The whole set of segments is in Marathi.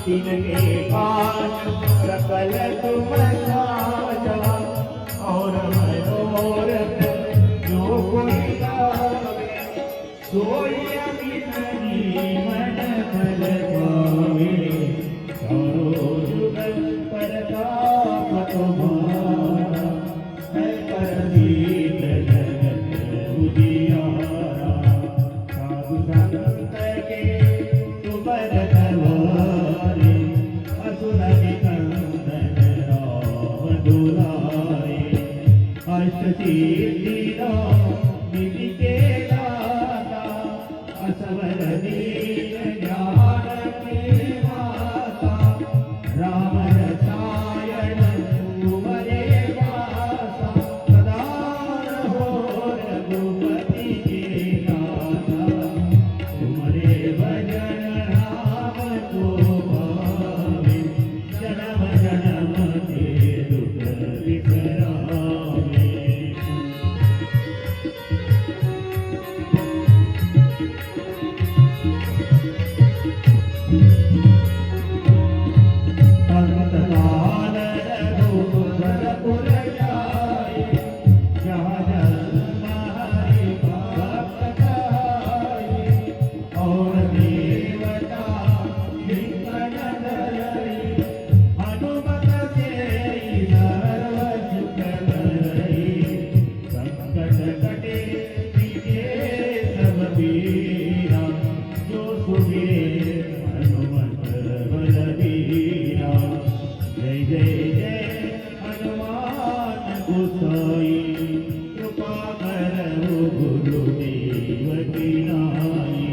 तिनके पास सकल तुम साजा और मनोरथ जो कोई गावे सोई अमित जीवन फल पावे चारों जुगल परताप तुम्हारा है परदीप जगत उजियारा साधु संत के सुबर तवारे असुर निकंदन राम दुलारे अष्ट सिद्धि निधि के दाता असवर दीन ज्ञान के माता राम रसायन तुम्हारे वासा सदा रहो रघुपति के दाता तुम्हारे भजन राम को पावे जन्म जन्म के दुख बिसरावे अंतकाल रघुवर पुर जाए जहाँ जन्म हरि भक्त कहाए और देवता विकट डरई हनुमत से सर्व सुख करई संकट कटे पीछे सब पीरा जो सुमिरे हनुमत बलबीरा जय जय जय हनुमान गोसाई कृपा करहु गुरुदेव की नाई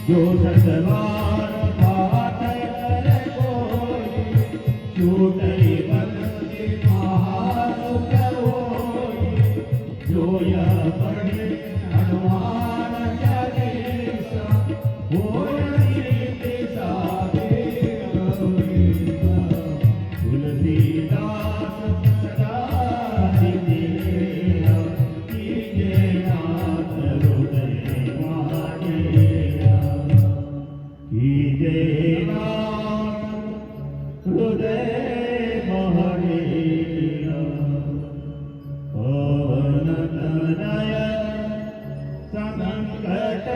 जो सतवार पाठ कर कोई छूटई बंदी महासुख होई जो यह पढ़े हनुमान चालीसा होय नीति साधे गौरीसा तुलसीदास सदा दिनेरा कीजे नाथ हृदय महाडेरा कीजे नाथ हृदय महाडेरा पवन तनय संकट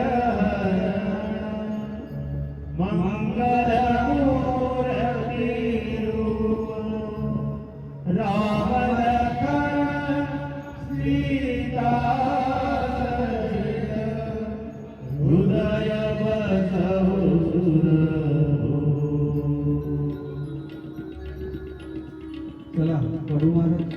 मंगल मूर्ति रूप राम लखन सीता हृदय बसहु सुरभूप। चला पढ़ू महाराज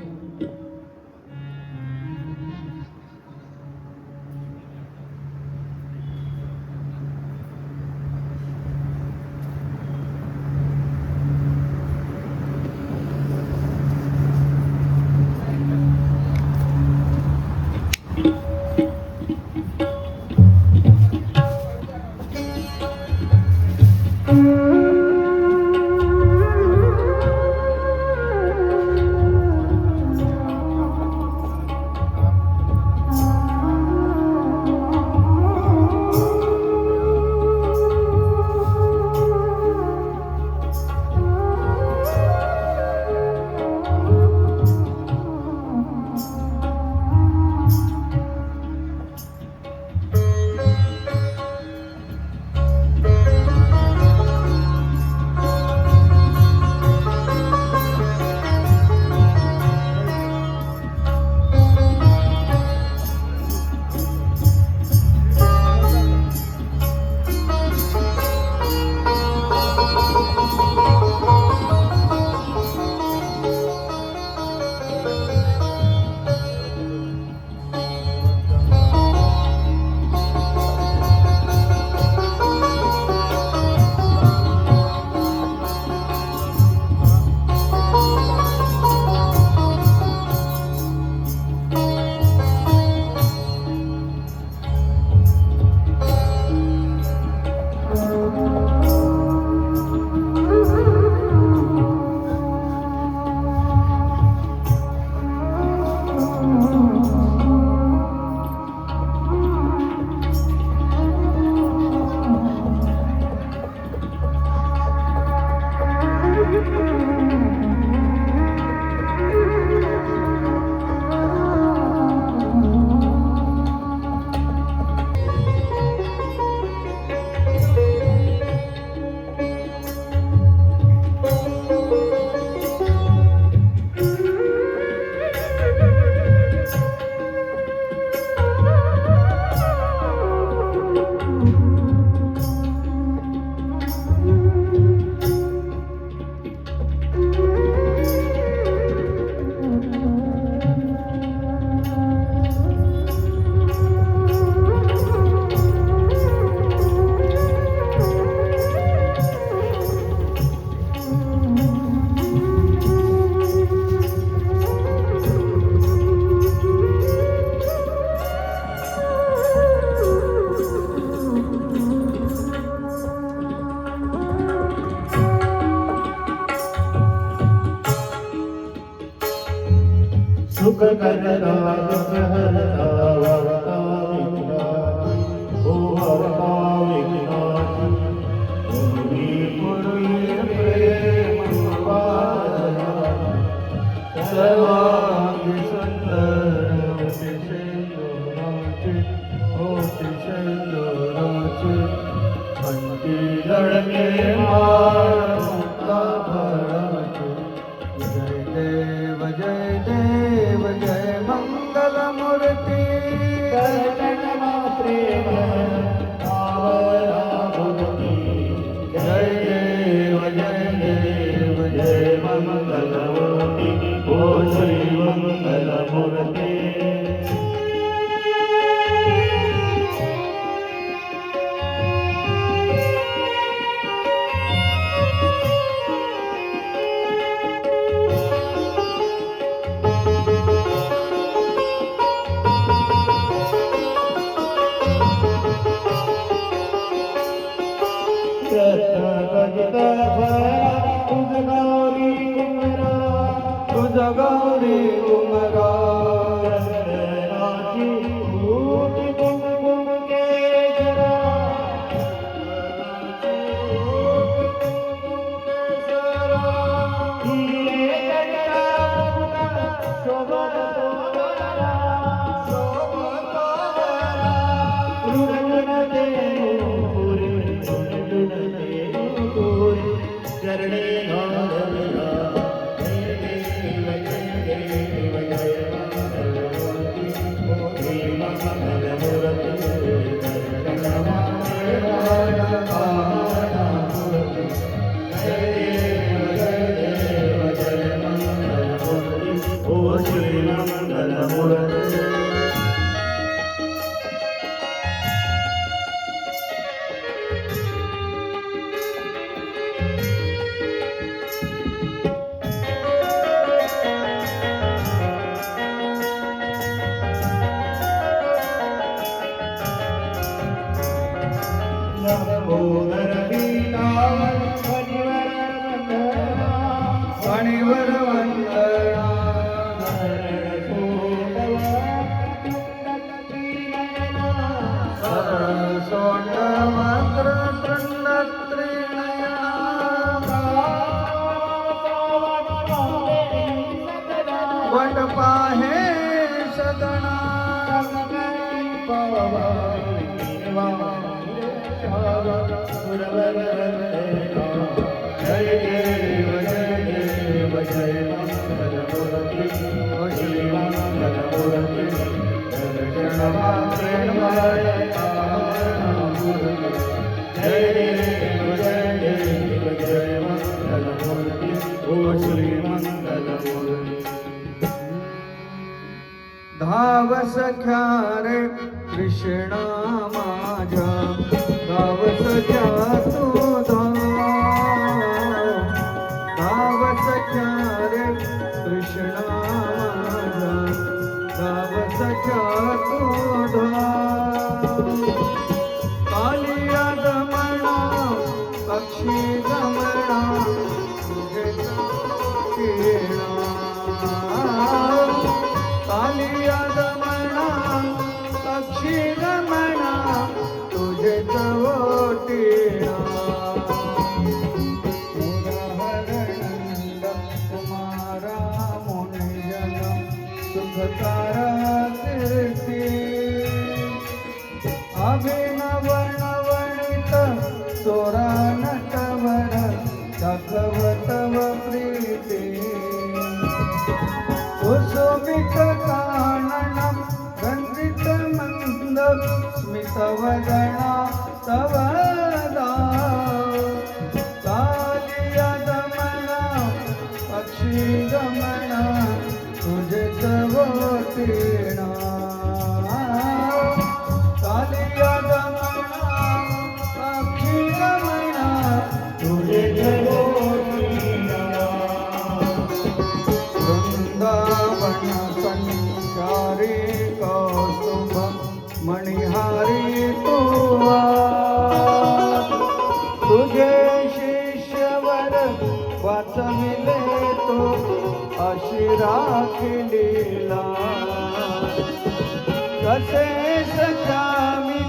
सुख करता दुख हरता वार्ता विघ्नाची ओ वार्ता विघ्नाची पूर्वी पूर्वी प्रेम वादना सर्वांगी सुंदर होते शेंदुराचे होते शेंदुराचे अंती लढके माळ मुक्ता फळाचे जय देव जय मंगल मूर्ती कर्तन प्रेम आवरा भक्ती जय देव जय मंगल मूर्ती ओ श्री मंगल मूर्ती तुझ गौरी कुमरा रंगनाची भूती कुमकुम केशरा हिरे जटा शोभा चरणे ओ श्री मंगल मूर्ति लंबोदर पीतांबर फणिवर वंदना सोट मकर तृण त्रिनयना वट पाहे सदना जय देव जय मंगल मूर्ति ओ श्री मंगल मूर्ति दर्शन मात्रेण जय देव जय मंगल मूर्ति ओ श्री मंगल मूर्ति धाव सख्या रे कृष्णा माझ्या धाव सख्या तू धाव सख्या रे कृष्णा माझ्या धाव सख्या तू कालिया गमना पक्षी गमना तुझे केळा कालिया गमना पक्षी गमना तुझे चवटीणा मुरहरणंद कुमारा मुनिजन सुखकारा कीर्ती अभिनव नवणित चोरा नटवर दाखवतव प्रीती कुसुमित कानन गंधित मंद स्मितवदना तव कालिया गमना पक्षी गमना तुझे चवटीणा कालिया गमना पक्षी गमना तुझे चवटीणा वृंदावन संचारी कौस्तुभ मणिहारी तुवा तुझे शिष्यवर वाचविले तो अशी राखिलीला कसे सख्या मी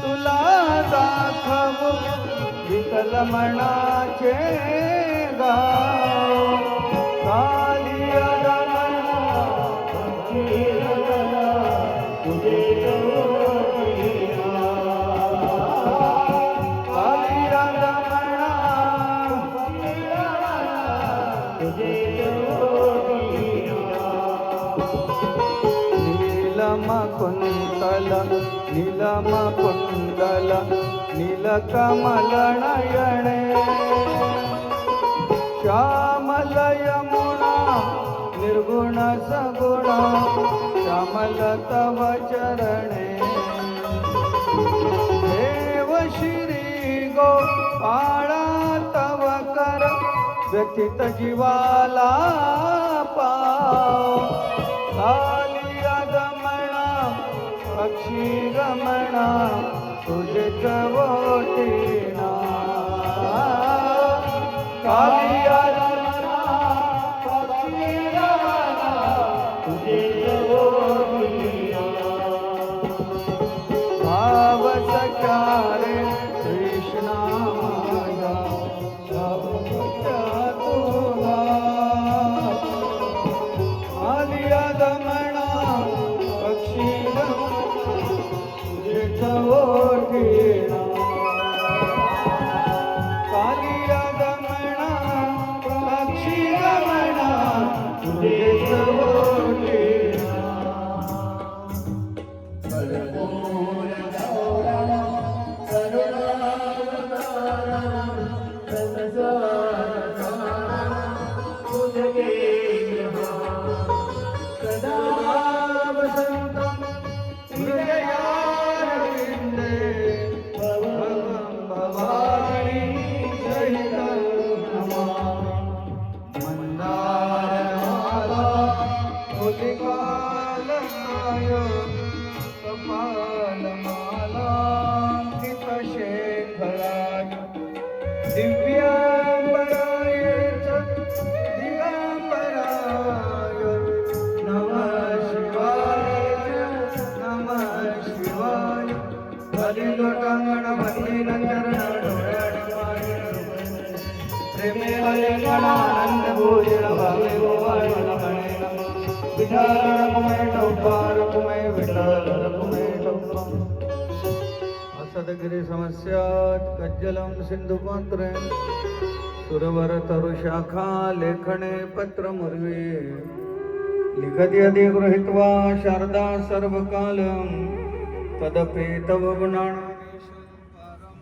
तुला दाखवू विठ्ठल मनाचे गाव कालिया रमणा तुझे कालिया रमणा तुझे नीलम कुंतल नीलम कुंडल नीलकमल नयने श्यामल यमुना निर्गुण सगुण श्यामल तव चरणे देव श्री गोपाळा तव कर व्यथित जीवाला पाव कालिया गमणा पक्षी गमणा तुझे चवटीना कालिया रमणा पक्षी गमणा तुझे चवटीना भाव सख्या रे कृष्णा माझा भाव सख्या तुला कालिया गमणा पक्षी तुझे चवटीना कालिया गमणा पक्षी गमणा तुझे चवटीना सदा वसंतं हृदयारविन्दे भवं भवानी सहितं नमामि मन्दारमाला मुदिकालकाय कपालमालाङ्कितशेखराय दिव्याम्बराय च दिगम्बराय नमः शिवाय नमः शिवाय हरिलोटांगण प्रेमेलानंद भोजन भावे गोवाय नमः विठाल रघुमय टौपार रघुमय विठाल रघुमय टौपा असदगिरी समस्यात् कज्जलं सिन्धुपात्रे सुरवर तरुशाखा लेखने पत्रमुर्वे लिखति यदि गृहीत्वा शारदा सर्वकालं तदपि तव गुणानानि संपारं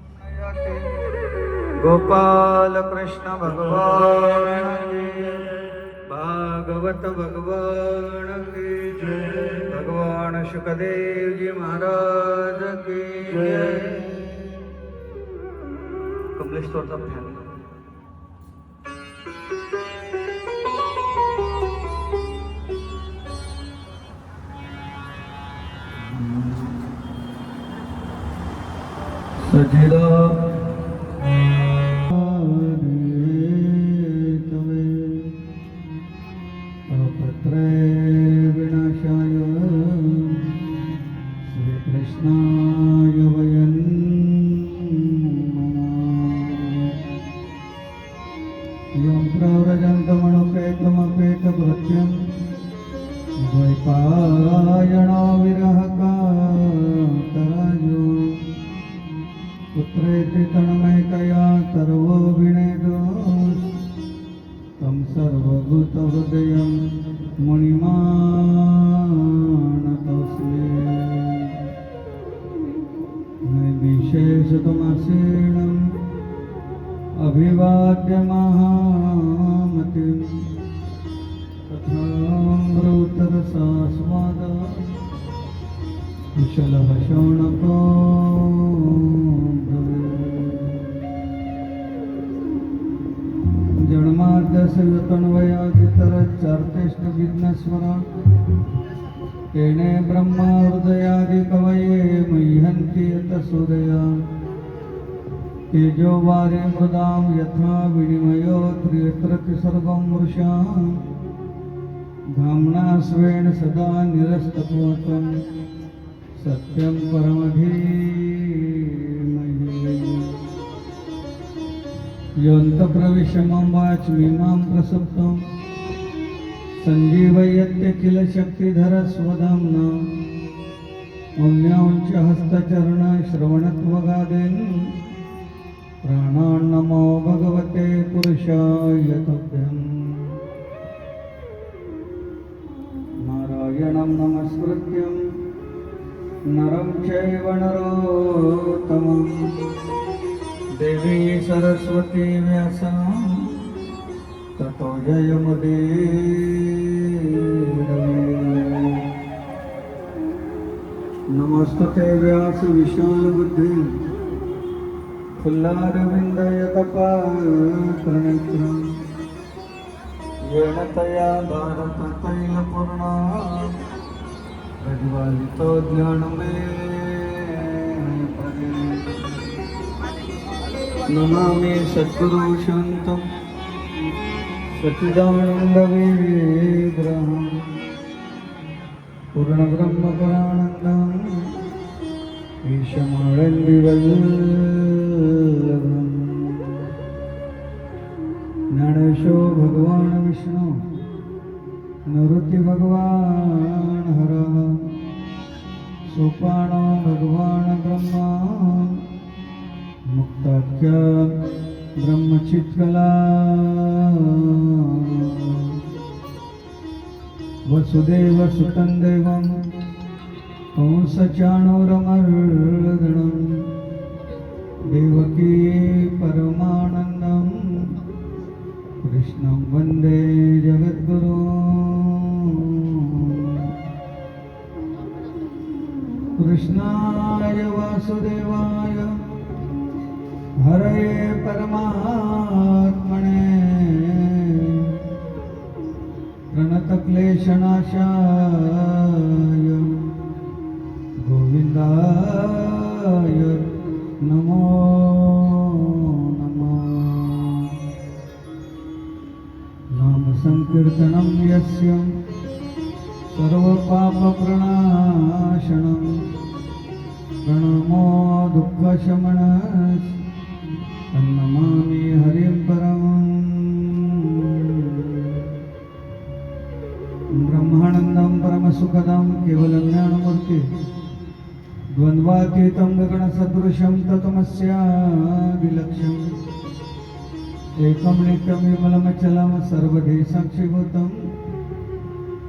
गोपाल कृष्ण भगवान की भागवत भगवान की जय भगवान शुकदेव जी महाराज की जय कमलेश तोरता ध्यान सजिदा पत्रे विनाशाय श्रीकृष्णाय वयं यं प्रव्रजन्तमनुपेतमपेतभृत्यं द्वैपायणो विरहकातराजो पुत्रेति तन्मयतया सर्वो विनेदो तं सर्वभूतहृदयं मुनिमानतोऽस्मि नैविशेषतमसीणम् अभिवाद्य महामतिं तथामृतरसास्वाद कुशलः शौनको जन्माद्यस्यतन्वयादितरच्चर्तेष्टविघ्नस्वरा तेने ब्रह्मा हृदयादिकवये मह्यन्ति यतसूरया तेजो वारे मृदां यथा विनिमयो त्रियत्र सर्वं मृषा धाम्ना स्वेन सदा निरस्तपूतं सत्यं परमधीमहि योऽन्तप्रविश्य मम वाचमिमां प्रसुप्तं सञ्जीवयत्य किल शक्तिधरस्वधाम्ना मौल्यांच हस्तचरणश्रवणत्वगादीन् प्राणान्नमो भगवते पुरुषाय तुभ्यम् नारायणं नमस्कृत्यं नरं चैव नरोत्तमं देवी सरस्वती व्यासं ततो जयमुदीरये नमस्तुते व्यास विशालबुद्धि फुल्लारविन्दयतपात्रनेत्रम् येन तया भारततैलपूर्णा प्रज्वालितो ज्ञानमयेन नमामि सद्गुरु शान्तं सच्चिदानन्दविग्रहं पूर्णब्रह्मपरानन्दम् ईशमानन्दिवल्लभम् ज्ञानेशो भगवान विष्णु निवृत्ति भगवान हरः सोपानो भगवान ब्रह्मा मुक्ताख्य ब्रह्मचित्कला वसुदेव सुतं देवं कंसचाणूरमर्दनं देवकी परमानन्दम् कृष्णं वन्दे जगद्गुरु कृष्णाय वासुदेवाय हरये परमात्मने प्रणतक्लेशनाशाय गोविन्दाय नमो संकीर्तनं यस्य सर्वपापप्रणाशनं प्रणमो दुःखशमनः तन्नमामि हरिं परमं ब्रह्मानन्दं परमसुखदं केवलं ज्ञानमूर्ति द्वन्द्वातीतं गगनसदृशं तत्त्वमस्यादिलक्ष्यम् एकं नित्यं विमलमचलं सर्वधी साक्षिभूतं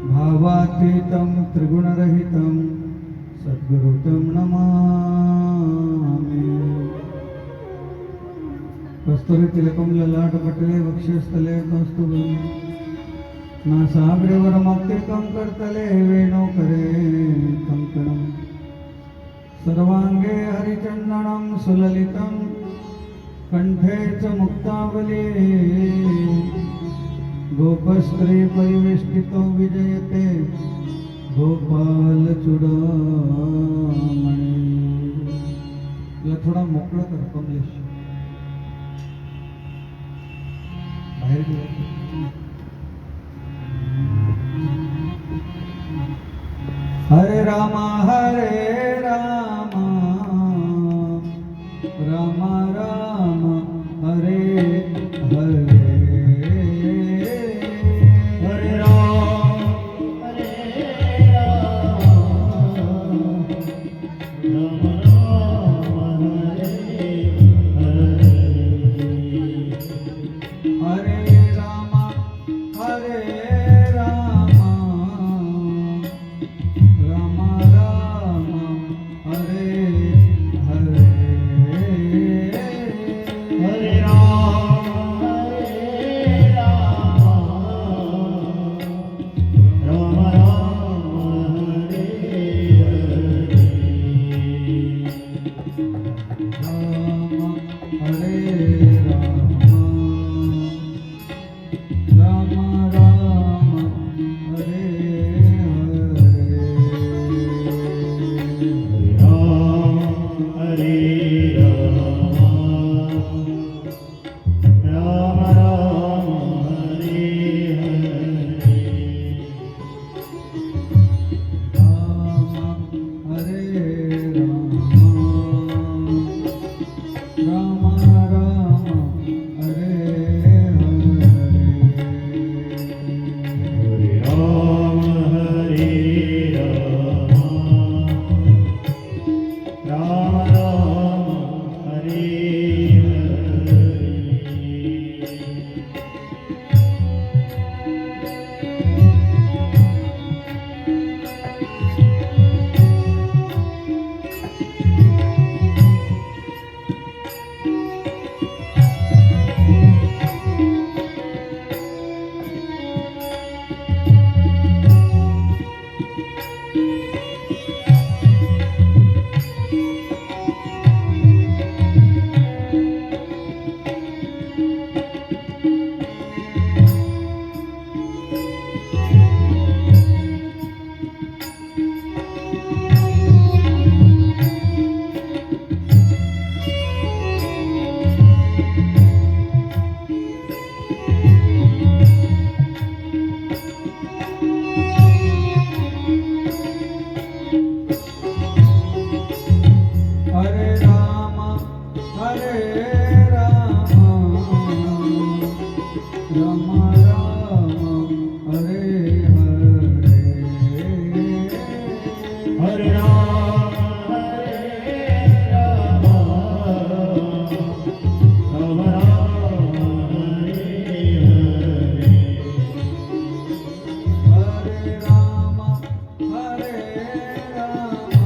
भावातीतं त्रिगुणरहितं सद्गुरुं नमामि कस्तूरितिलकं ललाटपटले वक्षस्थले कौस्तुभं नासाग्रे वरमौक्तिकं करतले वेणुकरे कङ्कणं सर्वाङ्गे हरिचन्दनं सुललितं कंठे च मुक्तावली गोपस्त्री परिवेष्टितो विजयते गोपाल चूडामणी तुला थोडा मोकळं कर कमलेश बाहेर गेला हरे रामा राम राम हरे हरे हरे राम राम राम हरे राम राम राम हरे राम राम राम हरे हरे हरे राम राम राम हरे हरे हरे राम हरे राम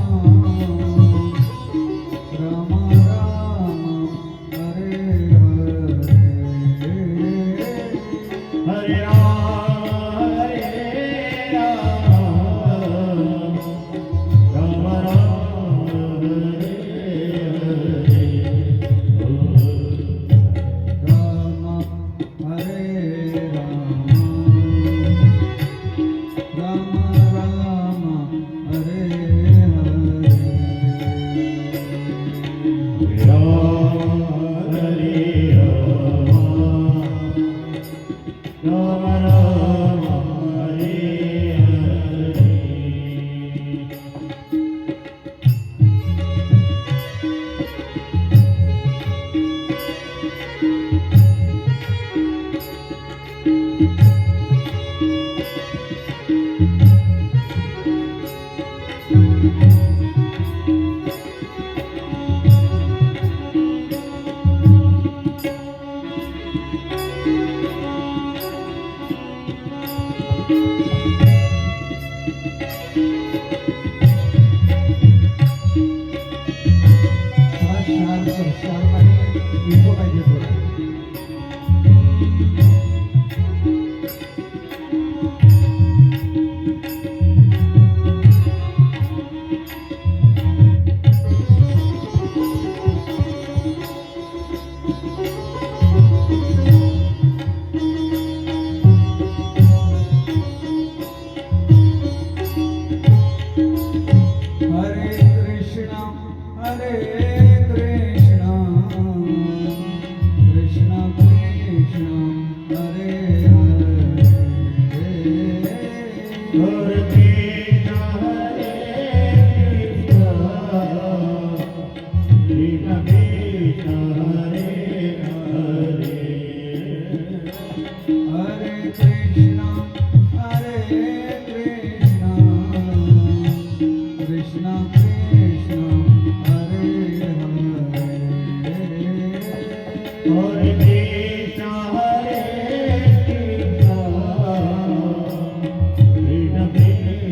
राम राम हरे हरे हरे राम राम राम हरे हरे राम हरे राम राम राम हरे हरे राम हरे राम राम हरे हरे थोडा शार्प आणि इको पाहिजे थोडा हरे कृष्णा कृष्णा कृष्णा हरे हरे हरे कृष्ण कृष्ण कृष्ण हरे हरे हरे कृष्णा कृष्णा कृष्णा हरे हरे हरे कृष्ण कृष्ण कृष्ण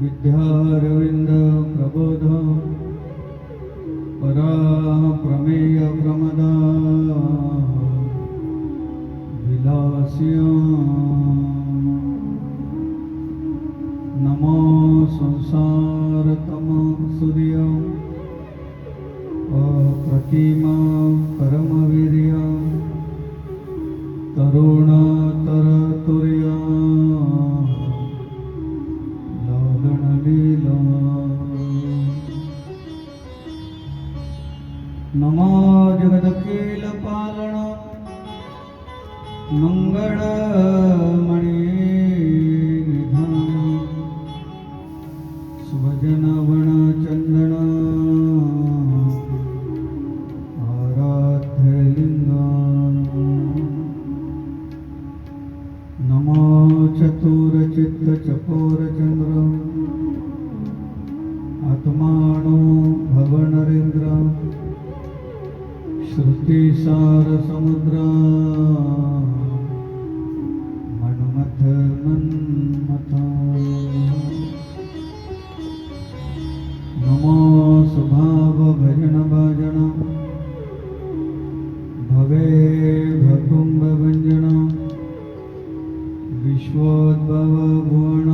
विद्यारविंद प्रबोध परा प्रमेय प्रमदा विलास्या नमो संसारतम सूर्य अप्रतिमा परमवीर्य तरुण तरतुर्य लालनलीला नमो जगदखिल पालन मंगळमणि निधान सुभजन वन चंदन आराध्य लिंगा नमो चतुर चित्त चकोर चंद्र आत्मानो भव नरेंद्र श्रुति सार समुद्र मनमथ मन्मथा नमो स्वभाव भजन भजन भवे भकुंभ भंजन विश्वोद्भव भुवन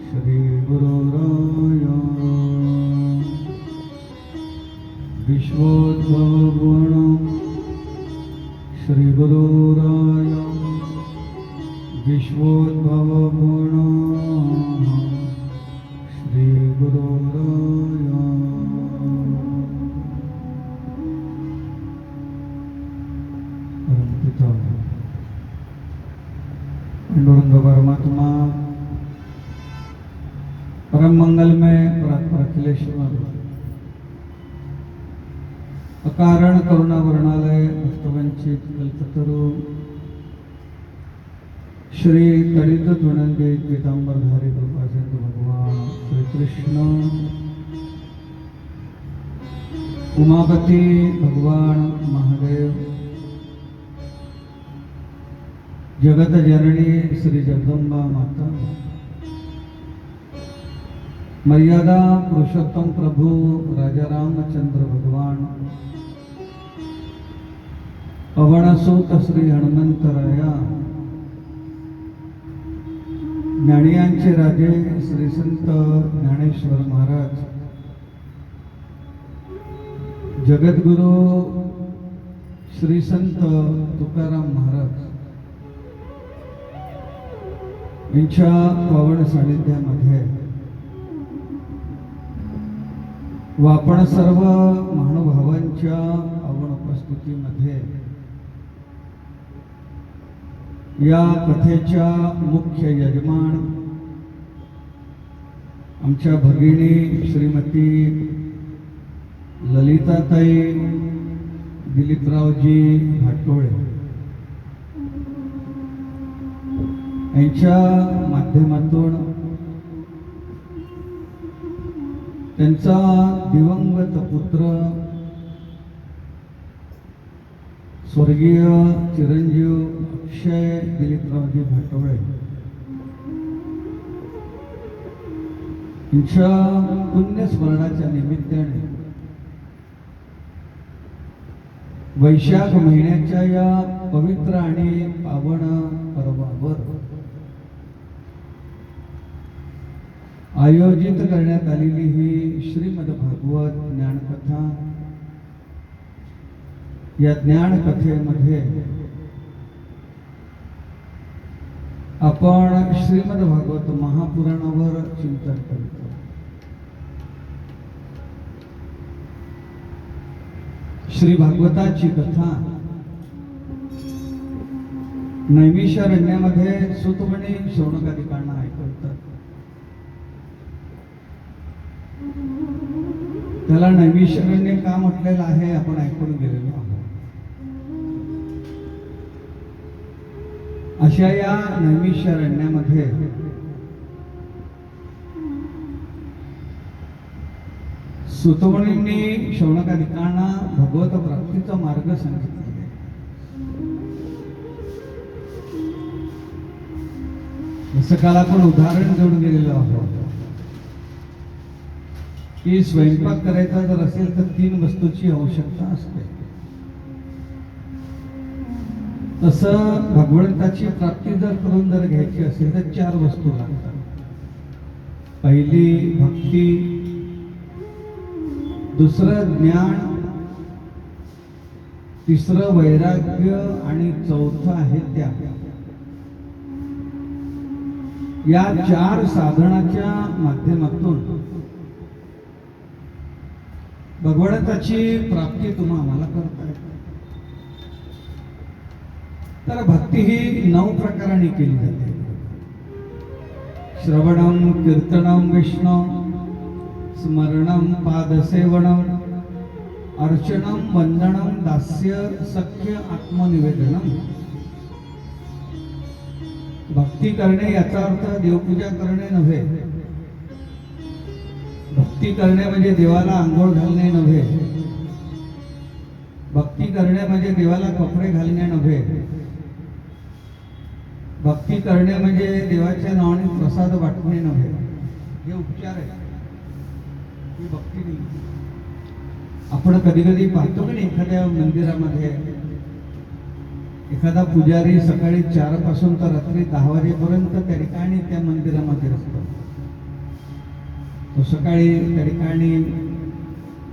श्री गुरुराय विश्वोद्भव परम मंगलमय परात्पर अखिलेश्वर अकारण करुणा वर्णालय भक्तवंचित कल्पतरू श्री तड़ित त्वनंदित पीतांबरधारी कृपा सिंधु भगवान श्री कृष्ण उमापति भगवान महादेव जगत जननी श्री जगदम्बा माता मर्यादा पुरुषोत्तम प्रभु राजा रामचंद्र भगवान पवनसुत श्री हनुमंतराया ज्ञानियांचे राजे श्री संत ज्ञानेश्वर महाराज जगद्गुरु श्री संत तुकाराम महाराज यांच्या पावन सानिध्यामध्ये व आपण सर्व महानुभावांच्या पावन उपस्थितीमध्ये या कथेच्या मुख्य यजमान आमच्या भगिनी श्रीमती ललिताताई दिलीपरावजी भाटोळे यांच्या माध्यमातून त्यांचा दिवंगत पुत्र स्वर्गीय चिरंजीव अक्षय दिलीपरावजी भाटोळे यांच्या पुण्यस्मरणाच्या निमित्ताने वैशाख महिन्याच्या या पवित्र आणि पावन पर्वावर आयोजित करण्यात आलेली ही श्रीमद भागवत ज्ञानकथा या ज्ञानकथेमध्ये आपण श्रीमद भागवत महापुराणावर चिंतन करतो. श्री भागवताची कथा नैमिषारण्यामध्ये सुतमुनी शौनकादिकांना ऐकवतात. त्याला नैमिषारण्य का म्हटलेलं आहे आपण ऐकून गेलेलो आहोत. अशा या नैमिषारण्यामध्ये सुतमुनींनी शौनकादिकांना भगवत प्राप्तीचा मार्ग सांगितला. जसं काल आपण उदाहरण देऊन गेलेलो आहोत की स्वयंपाक करायचा जर असेल तर 3 वस्तूची आवश्यकता असते. तसं भगवंताची प्राप्ती जर घ्यायची असेल तर 4 वस्तू लागतात. पहिली भक्ती, दुसरं ज्ञान, तिसरं वैराग्य आणि चौथं आहे त्याग. या 4 साधनाच्या माध्यमातून भगवंताची प्राप्ती तुम्हा आम्हाला करता येते. तर भक्ती ही 9 प्रकारांनी केली जाते. श्रवणम, कीर्तनम विष्णू, स्मरणम, पादसेवनम, अर्चनम, वंदनम, दास्य, सख्य, आत्मनिवेदनम. भक्ती करणे याचा अर्थ देवपूजा करणे नव्हे. भक्ती करणे म्हणजे देवाला आंघोळ घालणे नव्हे. भक्ती करणे म्हणजे देवाला कपडे घालणे नव्हे. भक्ती करणे म्हणजे देवाच्या नावाने प्रसाद वाटणे नव्हे. हे उपचार आहे, ही भक्ती नाही. आपण कधी कधी पाहतो की एखाद्या मंदिरामध्ये एखादा पुजारी सकाळी 4 पासून तर रात्री 10 वाजेपर्यंत त्या ठिकाणी त्या मंदिरामध्ये असतो. तो सकाळी त्या ठिकाणी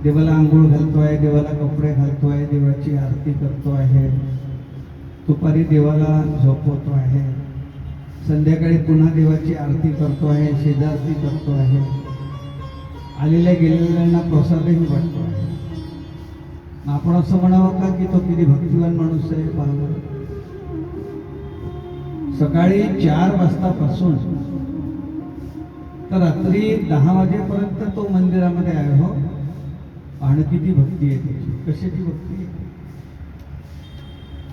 देवाला आंघोळ घालतोय, देवाला कपडे घालतोय, देवाची आरती करतो आहे, दुपारी देवाला झोपवतो आहे, संध्याकाळी पुन्हा देवाची आरती करतो आहे, शेजारती करतो आहे, आलेल्या गेलेल्यांना प्रसादही वाटतो आहे. आपण असं म्हणावं का की तो किती भक्तिवान माणूस आहे. पाहतो सकाळी 4 वाजतापासून तर रात्री 10 वाजेपर्यंत तो मंदिरामध्ये आहे हो. पाहणं किती भक्ती आहे त्याची, कशाची भक्ती आहे.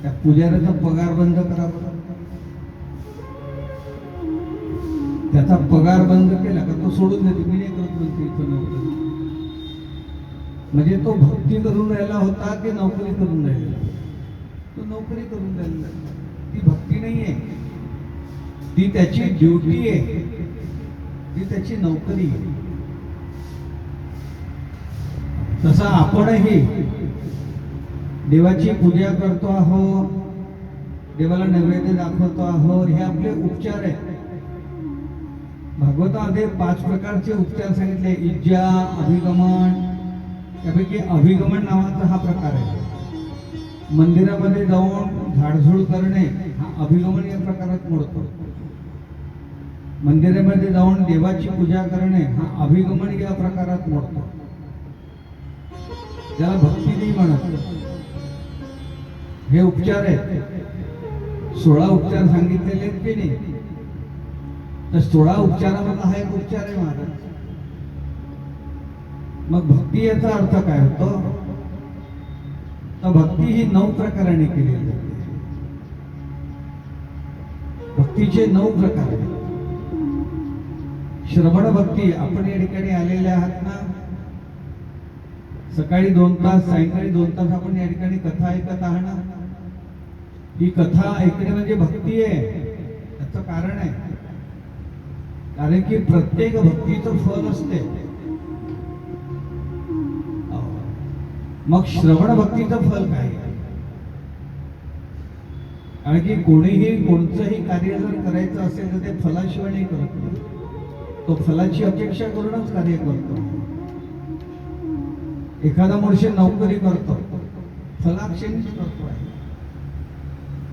त्या पुजाऱ्याचा पगार बंद करावा, त्याचा पगार बंद केला का तो सोडून देतो. मी नाही करत म्हणते इथं नोकरी. म्हणजे तो भक्ती करून राहिला होता की नोकरी करून राहिला. तो नोकरी करून राहिला. ती भक्ती नाही आहे, ती त्याची ड्युटी आहे, ती त्याची नोकरी आहे. तसा आपणही देवाची पूजा करतो आहोत, देवाला नैवेद्य दाखवतो आहोत, हे आपले उपचार आहेत. भागवतामध्ये 5 प्रकारचे उपचार सांगितले. इज्जा, अभिगमन. त्यापैकी अभिगमन नावाचा हा प्रकार आहे. मंदिरामध्ये जाऊन झाडझूड करणे हा अभिगमन या प्रकारात मोडतो. मंदिरामध्ये जाऊन देवाची पूजा करणे हा अभिगमन या प्रकारात मोडतो. त्याला भक्ती नाही म्हणत. हे उपचार आहेत. 16 उपचार सांगितलेले आहेत की नाही. तर 16 उपचारामधला हा एक उपचार आहे महाराज. मग भक्ती याचा अर्थ काय होतो. तर भक्ती ही 9 प्रकाराने केली जाते. भक्तीचे 9 प्रकार आहेत. श्रवण भक्ती. आपण या ठिकाणी आलेले आहात ना. सकाळी 2 तास, सायंकाळी 2 तास आपण या ठिकाणी कथा ऐकत आहात ना. ही कथा ऐकणे म्हणजे भक्ती आहे. त्याचं कारण आहे, कारण की प्रत्येक भक्तीचं फल असते. मग श्रवण भक्तीचं फल काय. कारण की कोणीही कोणतंही कार्य जर करायचं असेल तर ते फलाशिवाय नाही करत. तो फलाची अपेक्षा करूनच कार्य करतो. एखादा मनुष्य नोकरी करतो, फलापेक्षेनेच करतो आहे.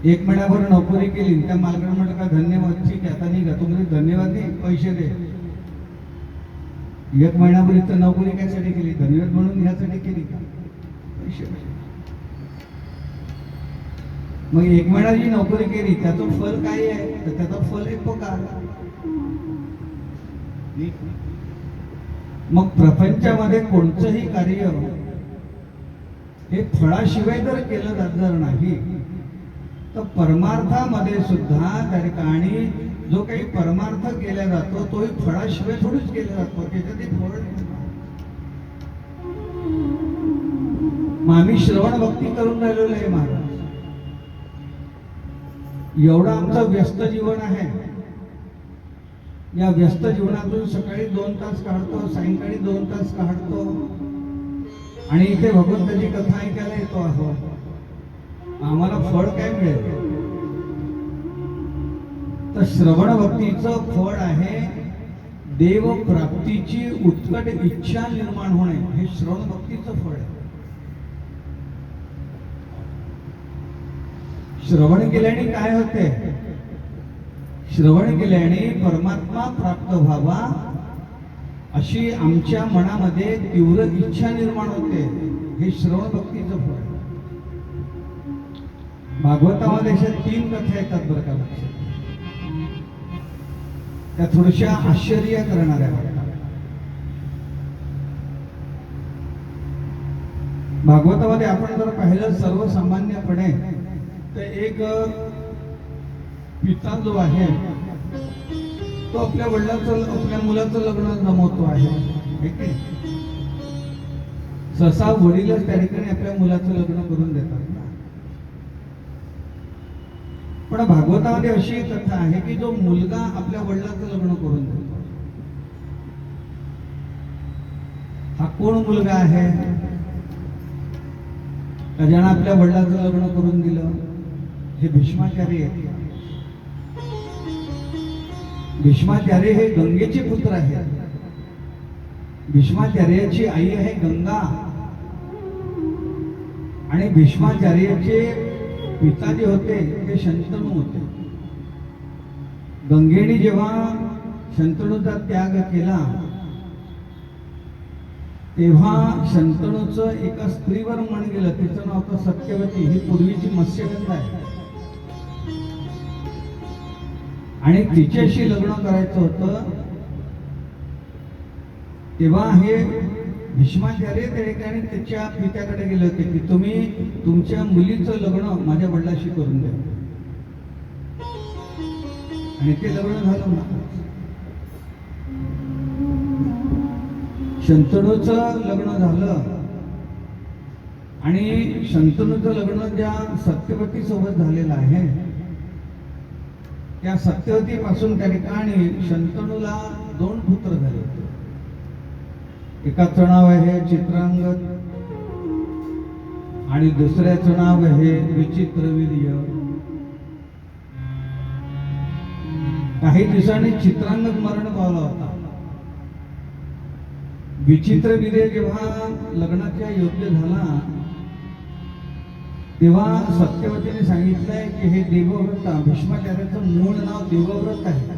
1 महिनाभर नोकरी केली, त्या मालकाने म्हटलं का धन्यवाद, ठीक आहे आता निघा. तुम्ही धन्यवाद नाही, पैसे दे. 1 महिनाभर इथं नोकरी कशासाठी केली, धन्यवाद म्हणून ह्यासाठी केली का, पैसे. मग 1 महिना जी नोकरी केली त्याचं फल काय आहे, तर त्याचं फल एक पगार. मग प्रपंचामध्ये कोणतंही कार्य हे फळाशिवाय जर केलं जात जर नाही, तर परमार्थामध्ये सुद्धा त्या ठिकाणी जो काही परमार्थ केला जातो तोही फळाशिवाय थोडीच केला जातो. त्याच्यात एक फळ. मग आम्ही श्रवण भक्ती करून राहिलेलो आहे महाराज. एवढं आमचं व्यस्त जीवन आहे. या व्यस्त जीवनातून सकाळी 2 तास काढतो, सायंकाळी 2 तास काढतो आणि इथे भगवंताची कथा ऐकायला येतो आहोत. आम्हाला फळ काय मिळेल. तर श्रवण भक्तीचं फळ आहे देव प्राप्तीची उत्कट इच्छा निर्माण होणे. हे श्रवण भक्तीचं फळ आहे. श्रवण केल्याने काय होते. श्रवण केल्याने परमात्मा प्राप्त व्हावा अशी आमच्या मनामध्ये तीव्र इच्छा निर्माण होते. हे श्रवण भक्तीचं फळ आहे. भागवतामध्ये अशा 3 कथा येतात बरं का लक्षात. त्या थोड्याशा आश्चर्य करणाऱ्या वाटतात. भागवतामध्ये आपण जर पाहिलं सर्वसामान्यपणे तर एक पिता जो आहे तो आपल्या वडिलांचं, आपल्या मुलाचं लग्न जमवतो आहे. सहसा वडीलच त्या ठिकाणी आपल्या मुलाचं लग्न करून देतात. पण भागवतामध्ये अशी एक कथा आहे की जो मुलगा आपल्या वडिलाचं लग्न करून देतो. हा कोण मुलगा आहे. ज्यानं आपल्या वडिलाचं लग्न करून दिलं. हे भीष्माचार्य आहेत. भीष्माचार्य हे गंगेचे पुत्र आहेत. भीष्माचार्याची आई आहे गंगा आणि भीष्माचार्याचे पिता जे होते ते शंतनू होते. गंगेने जेव्हा शंतनूचा त्याग केला तेव्हा शंतनूचं एका स्त्रीवर मन गेलं. तिचं नाव होतं सत्यवती. ही पूर्वीची मत्स्यगंधा आहे आणि तिच्याशी लग्न करायचं होतं. तेव्हा हे भीष्माचार्य त्या ठिकाणी त्याच्या पित्याकडे गेले होते की तुम्ही तुमच्या मुलीचं लग्न माझ्या वडिलाशी करून द्या. आणि ते लग्न झालं ना. शंतनूचं लग्न झालं आणि शंतनूचं लग्न ज्या सत्यवती सोबत झालेलं आहे त्या सत्यवती पासून त्या ठिकाणी शंतनूला 2 पुत्र झाले होते. एकाचं नाव आहे चित्रांगद आणि दुसऱ्याचं नाव आहे विचित्रवीर्य. काही दिवसांनी चित्रांगद मरण पावला होता. विचित्रवीर्य जेव्हा लग्नाच्या योग्य झाला तेव्हा सत्यवतीने सांगितलंय की हे देवव्रत, भीष्माचार्याचं मूळ नाव देवव्रत आहे.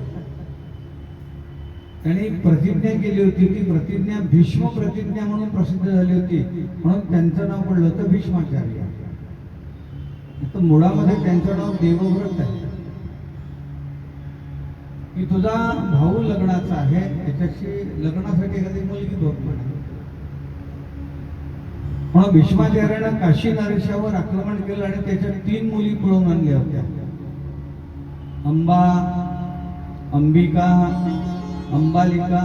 त्यांनी प्रतिज्ञा केली होती. ती प्रतिज्ञा भीष्म प्रतिज्ञा म्हणून प्रसिद्ध झाली होती, म्हणून त्यांचं नाव पडलं होतं भीष्माचार्य. तर मुळामध्ये त्यांचं नाव देवव्रत आहे. की तुझा भाऊ लग्नाचा आहे, त्याच्याशी लग्नासाठी एखादी मुलगी बघ पडली. म्हणून भीष्माचार्यानं काशी नरेशावर आक्रमण केलं आणि त्याच्या 3 मुली पळून आणल्या होत्या. अंबा, अंबिका, अंबालिका.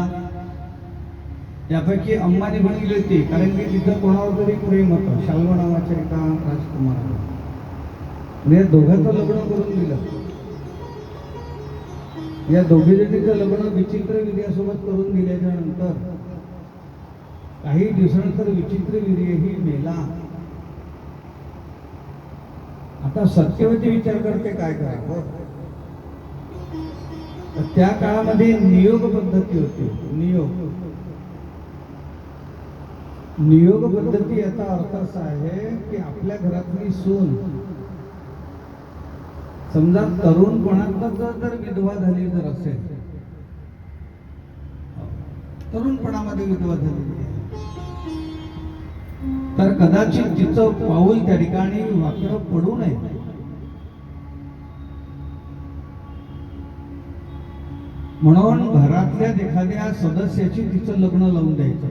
त्यापैकी अंबा निघून गेली होती कारण की तिथं कोणावर तरी प्रेम होतं, शाल्व नावाच्या एका राजकुमाराला. म्हणजे दोघांचं लग्न करून दिलं. या दोघी जणीचं लग्न विचित्रवीर्यासोबत करून दिल्याच्या नंतर काही दिवसानंतर विचित्रवीर्यही मेला. आता सत्यवती विचार करते काय करावं. तर त्या काळामध्ये नियोग पद्धती होती. नियोग पद्धती याचा अर्थ असा आहे की आपल्या घरातली सून समजा तरुणपणातच जर विधवा झाली जर असेल, तरुणपणामध्ये विधवा झाली तर कदाचित तिचं पाऊल त्या ठिकाणी वाकडं पडू नये. म्हणून घरातल्या एखाद्या सदस्याची तिचं लग्न लावून द्यायचं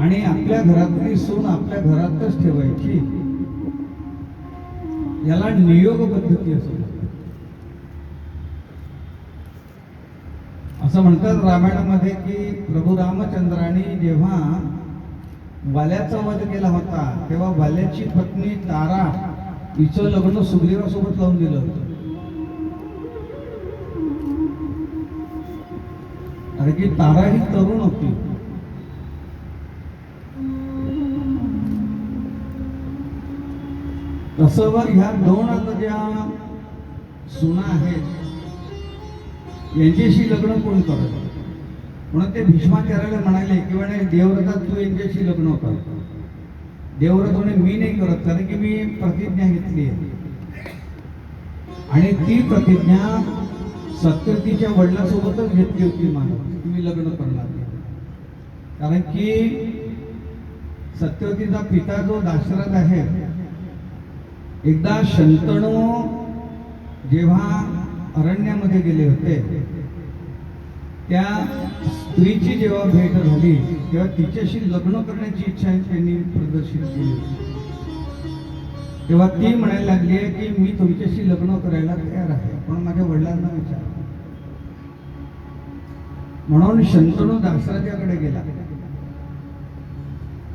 आणि आपल्या घरातली सून आपल्या घरातच ठेवायची. याला नियोग पद्धती असं म्हणतात रामायणामध्ये की प्रभू रामचंद्राने जेव्हा वाल्याचा वध केला होता तेव्हा वाल्याची पत्नी तारा हिचं लग्न सुग्रीवासोबत लावून दिलं होतं. कारण की तारा ही तरुण होती. तसं ह्या 2 ज्या सुना आहेत यांच्याशी लग्न कोण करत. म्हणून ते भीष्माचार्याला म्हणाले की म्हणे देवव्रता तू यांच्याशी लग्न कर. देवव्रत म्हणे मी नाही करत कारण की मी प्रतिज्ञा घेतली आहे. आणि ती प्रतिज्ञा सत्यवतीच्या वडिलांसोबतच घेतली होती. तुम्ही लग्न करणार कारण की सत्यवतीचा पिता जो दाशरथ आहे, एकदा शंतनू जेव्हा अरण्यामध्ये गेले होते त्या स्त्रीची जेव्हा भेट झाली तेव्हा तिच्याशी लग्न करण्याची इच्छा त्यांनी प्रदर्शित केली. तेव्हा ती म्हणायला लागली आहे की मी तुमच्याशी लग्न करायला तयार आहे, पण माझ्या वडिलांना विचार. म्हणून शंतनू दाशराजाकडे गेला.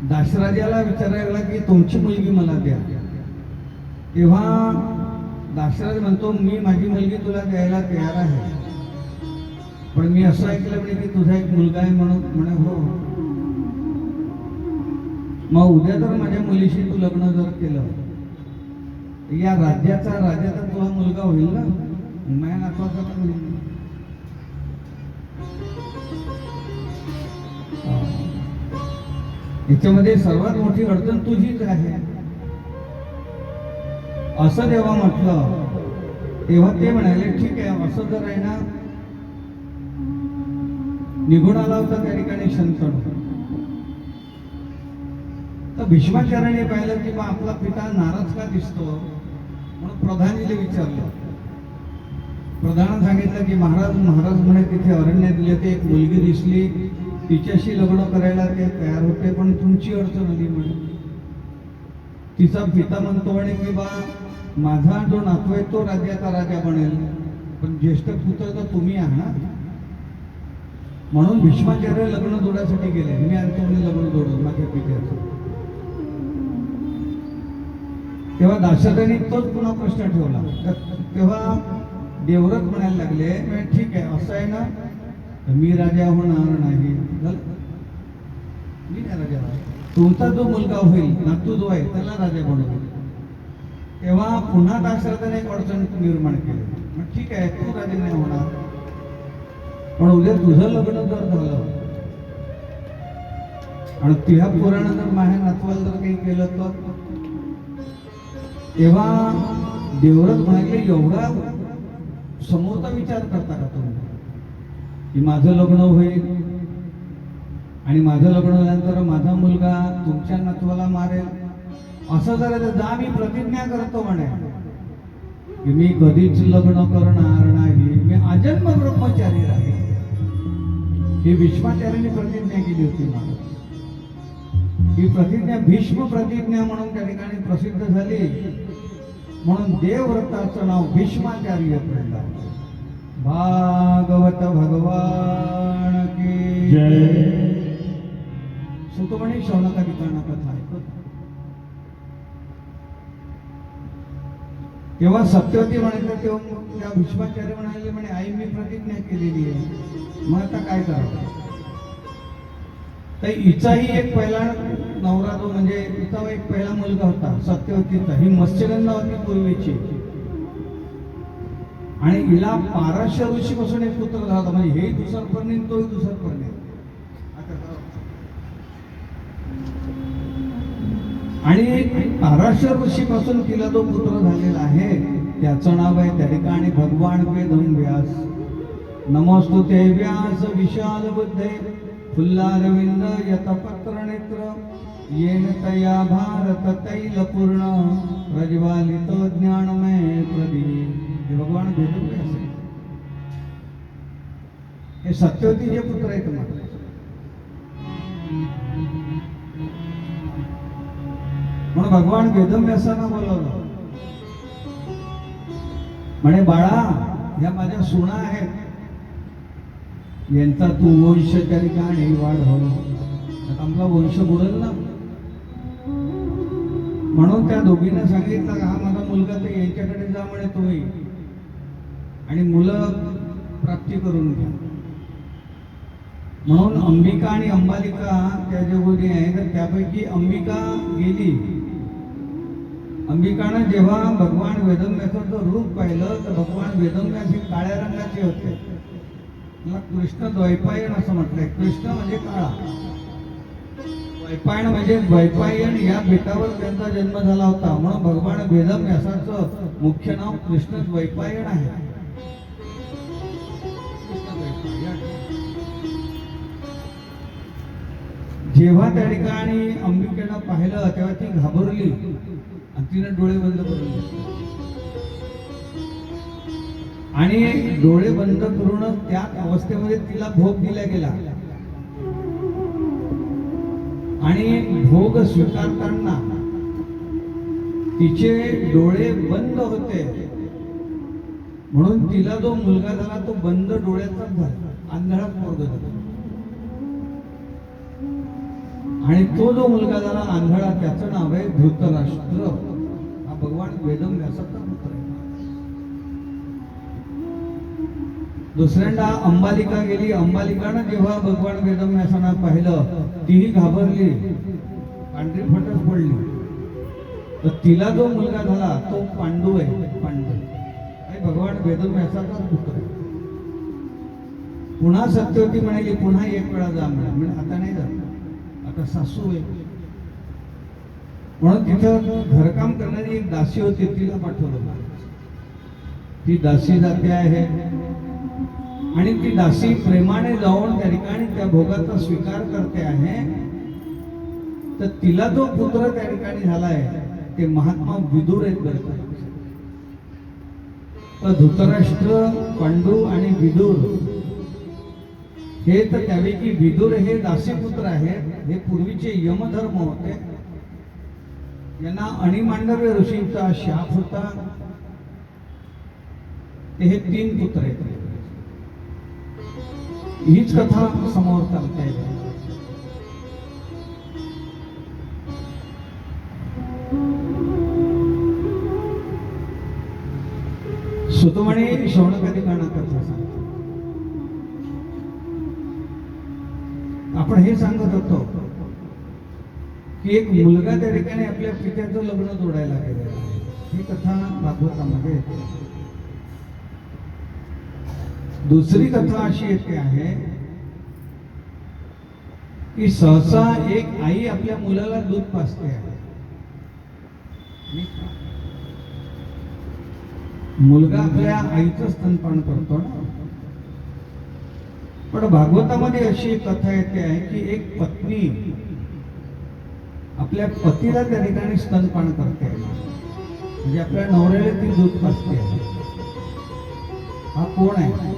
दाशराजाला विचारायला लागला की तुमची मुलगी मला द्या. तेव्हा दाशरथ म्हणतो मी माझी मुलगी तुला द्यायला तयार आहे, पण मी असं ऐकलं म्हणे की तुझा एक मुलगा आहे म्हणून. म्हणे हो. मग उद्या तर माझ्या मुलीशी तू लग्न जर केलं या राज्याचा राजा तर तुला मुलगा होईल ना. माझ्या नातवाचा तर होईल. याच्यामध्ये सर्वात मोठी अडचण तुझीच आहे असं जेव्हा म्हटलं तेव्हा ते म्हणाले ठीक आहे. असं जर आहे ना निघून आला होता त्या ठिकाणी शंतनू. तर भीष्माचार्याने पाहिलं की आपला पिता नाराज का दिसतो म्हणून प्रधानीला विचारलं प्रधानानं सांगितलं की महाराज म्हणे तिथे अरण्य दिले ते एक मुलगी दिसली, तिच्याशी लग्न करायला ते तयार होते, पण तुमची अडचण आली म्हणे. तिचा पिता म्हणतो म्हणे की बा माझा जो नातू आहे तो राज्याचा राजा बनेल, पण ज्येष्ठ पुत्र तर तुम्ही आहात. म्हणून भीष्माचार्य लग्न जोडायसाठी गेले. मी आणतो म्हणे लग्न जोडून माझ्या पित्याचं. तेव्हा दाशरथांनी तोच पुन्हा प्रश्न ठेवला. तेव्हा देवव्रत म्हणायला लागले, ठीक आहे असं आहे ना, तर मी राजा होणार नाही. मी नाही राजा, तुमचा जो मुलगा होईल नातू जो आहे त्याला राजा बनवू. तेव्हा पुन्हा दाशरथाने एक अडचण निर्माण केली. मग ठीक आहे तू राजा नाही होणार, पण उद्या तुझं लग्न जर झालं आणि तुझ्या पोरानं जर माझ्या नातवाला जर काही केलं तर. तेव्हा देवव्रत म्हणाले, एवढा समोरचा विचार करता का तुम्ही की माझं लग्न होईल आणि माझं लग्न झाल्यानंतर माझा मुलगा तुमच्या नातवाला मारेल? असं जर जा मी प्रतिज्ञा करतो म्हणे की मी कधीच लग्न करणार नाही, मी आजन्म ब्रह्मचारी राहील. ही भीष्माचार्यांनी प्रतिज्ञा केली होती महाराज. ही प्रतिज्ञा भीष्म प्रतिज्ञा म्हणून त्या ठिकाणी प्रसिद्ध झाली. म्हणून देवव्रताचं नाव भीष्माचार्य पडलं. भागवत भगवान की जय. सुतमणी शौनकादिकांना कथा ऐकत. तेव्हा सत्यवती म्हणायचं, तेव्हा त्या भीष्माचार्य म्हणाले म्हणे आई मी प्रतिज्ञा केलेली आहे, मग आता काय करावं. तर हिचाही एक पहिला नवरा जो म्हणजे हिचा एक पहिला मुलगा होता सत्यवतीचा. ही मत्स्यगंधा होती पूर्वीची आणि हिला पाराशर ऋषीपासून एक पुत्र झाला होता. म्हणजे हेही दुसरपर्णी तोही दुसरपर्णी. आणि पाराशर ऋषीपासून तिला जो पुत्र झालेला आहे त्याचं नाव आहे त्या ठिकाणी भगवान वेदव्यास. नमोस्तुते व्यास विशाल बुद्धे फुल्लारविंद यतपत्र नेत्र येन तया भारत तैल पूर्ण प्रज्वालित ज्ञानमय प्रदीप. हे भगवान वेदव्यास आहे. हे सत्यवतीचे पुत्र आहेत. म्हणून भगवान वेदव्यासांना बोलवलं. म्हणे बाळा या माझ्या सुना आहेत, यांचा तू वंश त्या ठिकाणी वाढव. आपला वंश बुडेल ना. म्हणून त्या दोघींना सांगितलं हा माझा मुलगा तर यांच्याकडे जा म्हणे तुम्ही आणि मुलं प्राप्ती करून घ्या. म्हणून अंबिका आणि अंबालिका त्या ज्या गोष्टी आहेत तर त्यापैकी अंबिका गेली. अंबिकानं जेव्हा भगवान वेदव्यासाचं रूप पाहिलं तर भगवान वेदव्यास हे काळ्या रंगाचे होते. त्याला कृष्ण द्वैपायन असं म्हटलंय. कृष्ण म्हणजे काळा, द्वैपायन म्हणजे द्वैपायन या बेटावर त्यांचा जन्म झाला होता. म्हणून भगवान वेदव्यासाचं मुख्य नाव कृष्ण द्वैपायन आहे. जेव्हा त्या ठिकाणी अंबिकेनं पाहिलं तेव्हा ती घाबरली आणि तिने डोळे बंद करून घेतले. आणि डोळे बंद करून त्या अवस्थेमध्ये तिला भोग दिला गेला आणि भोग स्वीकारताना तिचे डोळे बंद होते. म्हणून तिला जो मुलगा झाला तो बंद डोळ्याचाच झाला, आंधळा पोरगा झाला. आणि तो जो मुलगा झाला आंधळा त्याचं नाव आहे धृतराष्ट्र. हा भगवान वेदव्यासाचा पुत्र आहे. दुसऱ्यांदा अंबालिका गेली. अंबालिकानं जेव्हा भगवान वेदव्यासांना पाहिलं तीही घाबरली, पांढरी फटच पडली. तर तिला जो मुलगा झाला तो पांडू आहे. पांडू आणि भगवान वेदव्यासाचा पुत्र आहे. पुन्हा सत्यवती म्हणाली पुन्हा एक वेळा जा म्हणजे आता नाही जात, आता सासू आहे. म्हणून तिथं घरकाम करणारी एक दासी होती, तिला पाठवलं. ती दासी जाते आहे आणि ती दासी प्रेमाने जाऊन त्या ठिकाणी त्या भोगाचा स्वीकार करते आहे. तर तिला जो पुत्र त्या ठिकाणी झालाय ते महात्मा विदुर आहेत. तर धृतराष्ट्र, पांडू आणि विदुर हे तर त्यापैकी विदुर हे दासीपुत्र आहेत. हे पूर्वीचे यमधर्म होते. यांना अणिमांडव्य ऋषींचा शाप होता. ते हे 3 पुत्र आहेत. हीच कथा समोर चालते. सुतमणी शौनकादिकांना कथा सांगतो. आपण हे सांगत होतो की एक मुलगा त्या ठिकाणी आपल्या पित्याचं लग्न जोडायला गेलेला आहे. ही कथा भागवतामध्ये येते. दुसरी कथा अशी येते आहे की सहसा एक आई आपल्या मुलाला दूध पाजते आहे. मुलगा आपल्या आईचं स्तनपान करतो ना. पण भागवतामध्ये अशी एक कथा येते आहे की एक पत्नी आपल्या पतीला त्या ठिकाणी स्तनपान करते, म्हणजे आपल्या नवऱ्याला ती दूध पाजते. हा कोण आहे?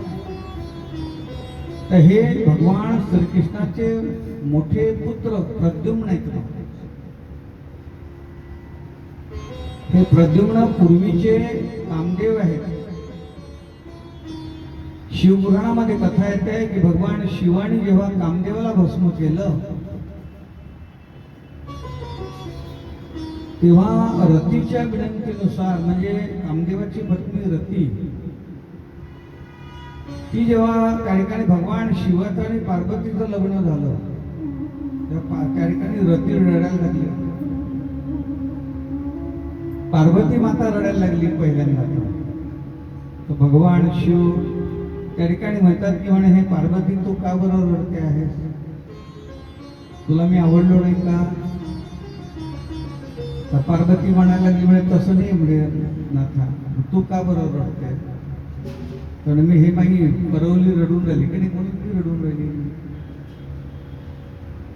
तर हे भगवान श्रीकृष्णाचे मोठे पुत्र प्रद्युम्न आहेत. हे प्रद्युम्न पूर्वीचे कामदेव आहेत. शिवपुराणामध्ये कथा येते की भगवान शिवाने जेव्हा कामदेवाला भस्म केलं तेव्हा रतीच्या विनंतीनुसार, म्हणजे कामदेवाची पत्नी रती, ती जेव्हा त्या ठिकाणी भगवान शिवाचं आणि पार्वतीचं लग्न झालं त्या ठिकाणी रती रडायला लागली. पार्वती माता रडायला लागली पहिल्यांदा. तर भगवान शिव त्या ठिकाणी म्हणतात की म्हणे, हे पार्वती तू का बरं रडते आहेस? तुला मी आवडलो नाही का? तर पार्वती म्हणायला लागली, म्हणे तसं नाही म्हणजे नाथा, तू का बरं रडते? तर मी हे माझी करवली रडून राहिली की नाही, म्हणून ती रडून राहिली.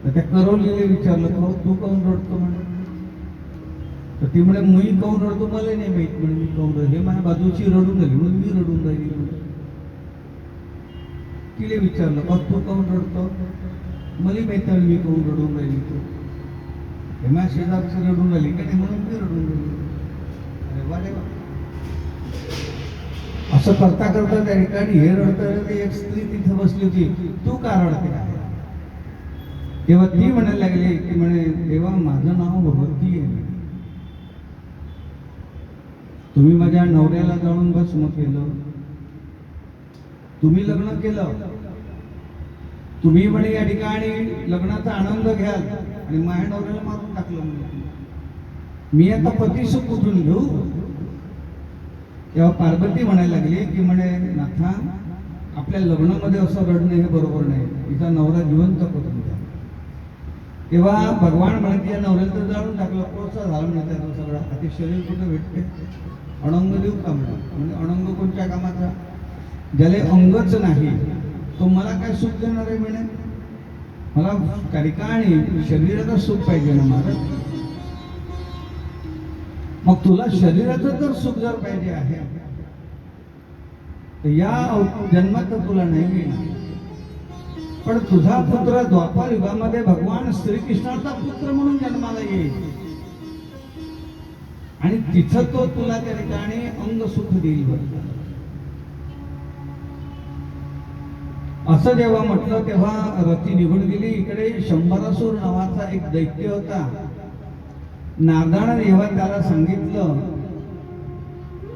तर त्या करवलीने विचारलं, हो तू काऊन रडतो म्हणे? तर ती म्हणे, मी काऊन रडतो मला नाही माहित म्हणे, मी काऊन रडतो, हे माझ्या बाजूची रडून राहिली म्हणून मी रडून राहिली. तिने विचारलं, बघ तू काऊन रडतो? मला माहित नाही मी काऊन रडून राहिली. तू हे माझ्या शेजारची रडून राहिली का नाही म्हणून मी रडून राहिली. अरे वा रे वा. असं करता करता त्या ठिकाणी हे रडतं, एक स्त्री तिथे बसली होती. तू का रडते आहे? तेव्हा ती म्हणायला लागली की म्हणे, देवा माझं नाव रती आहे. तुम्ही माझ्या नवऱ्याला जाणून भस्म केलं, तुम्ही लग्न केलं, तुम्ही म्हणे या ठिकाणी लग्नाचा आनंद घ्याल आणि माझ्या नवऱ्याला मारून टाकलं. म्हणे मी आता पतीसुख कुठून घेऊ? तेव्हा पार्वती म्हणायला लागली की म्हणे, नाथा आपल्या लग्नामध्ये असं रडणं हे बरोबर नाही, तिचा नवरा जिवंत करून द्या. तेव्हा भगवान म्हणते, या नवऱ्याला तर जाळून टाकलं, कोळसा झाला म्हणजे त्याचं सगळं. आता शरीर कुठं भेटते? अणंग देऊ का म्हणा? म्हणजे अणंग कोणत्या कामाचा? ज्याला अंगच नाही तो मला काय सुख देणार आहे म्हणे? मला त्या ठिकाणी शरीराचं सुख पाहिजे ना महाराज. मग तुला शरीराचं जर सुख जर पाहिजे आहे तर या जन्मात तर तुला नाही मिळणार. पण तुझा पुत्र द्वापार युगामध्ये भगवान श्रीकृष्णाचा पुत्र म्हणून जन्माला येईल आणि तिथं तो तुला त्या ठिकाणी अंग सुख देईल. असं जेव्हा म्हटलं तेव्हा रती निघून गेली. इकडे शंभरासूर नावाचा एक दैत्य होता. नारदाने जेव्हा त्याला सांगितलं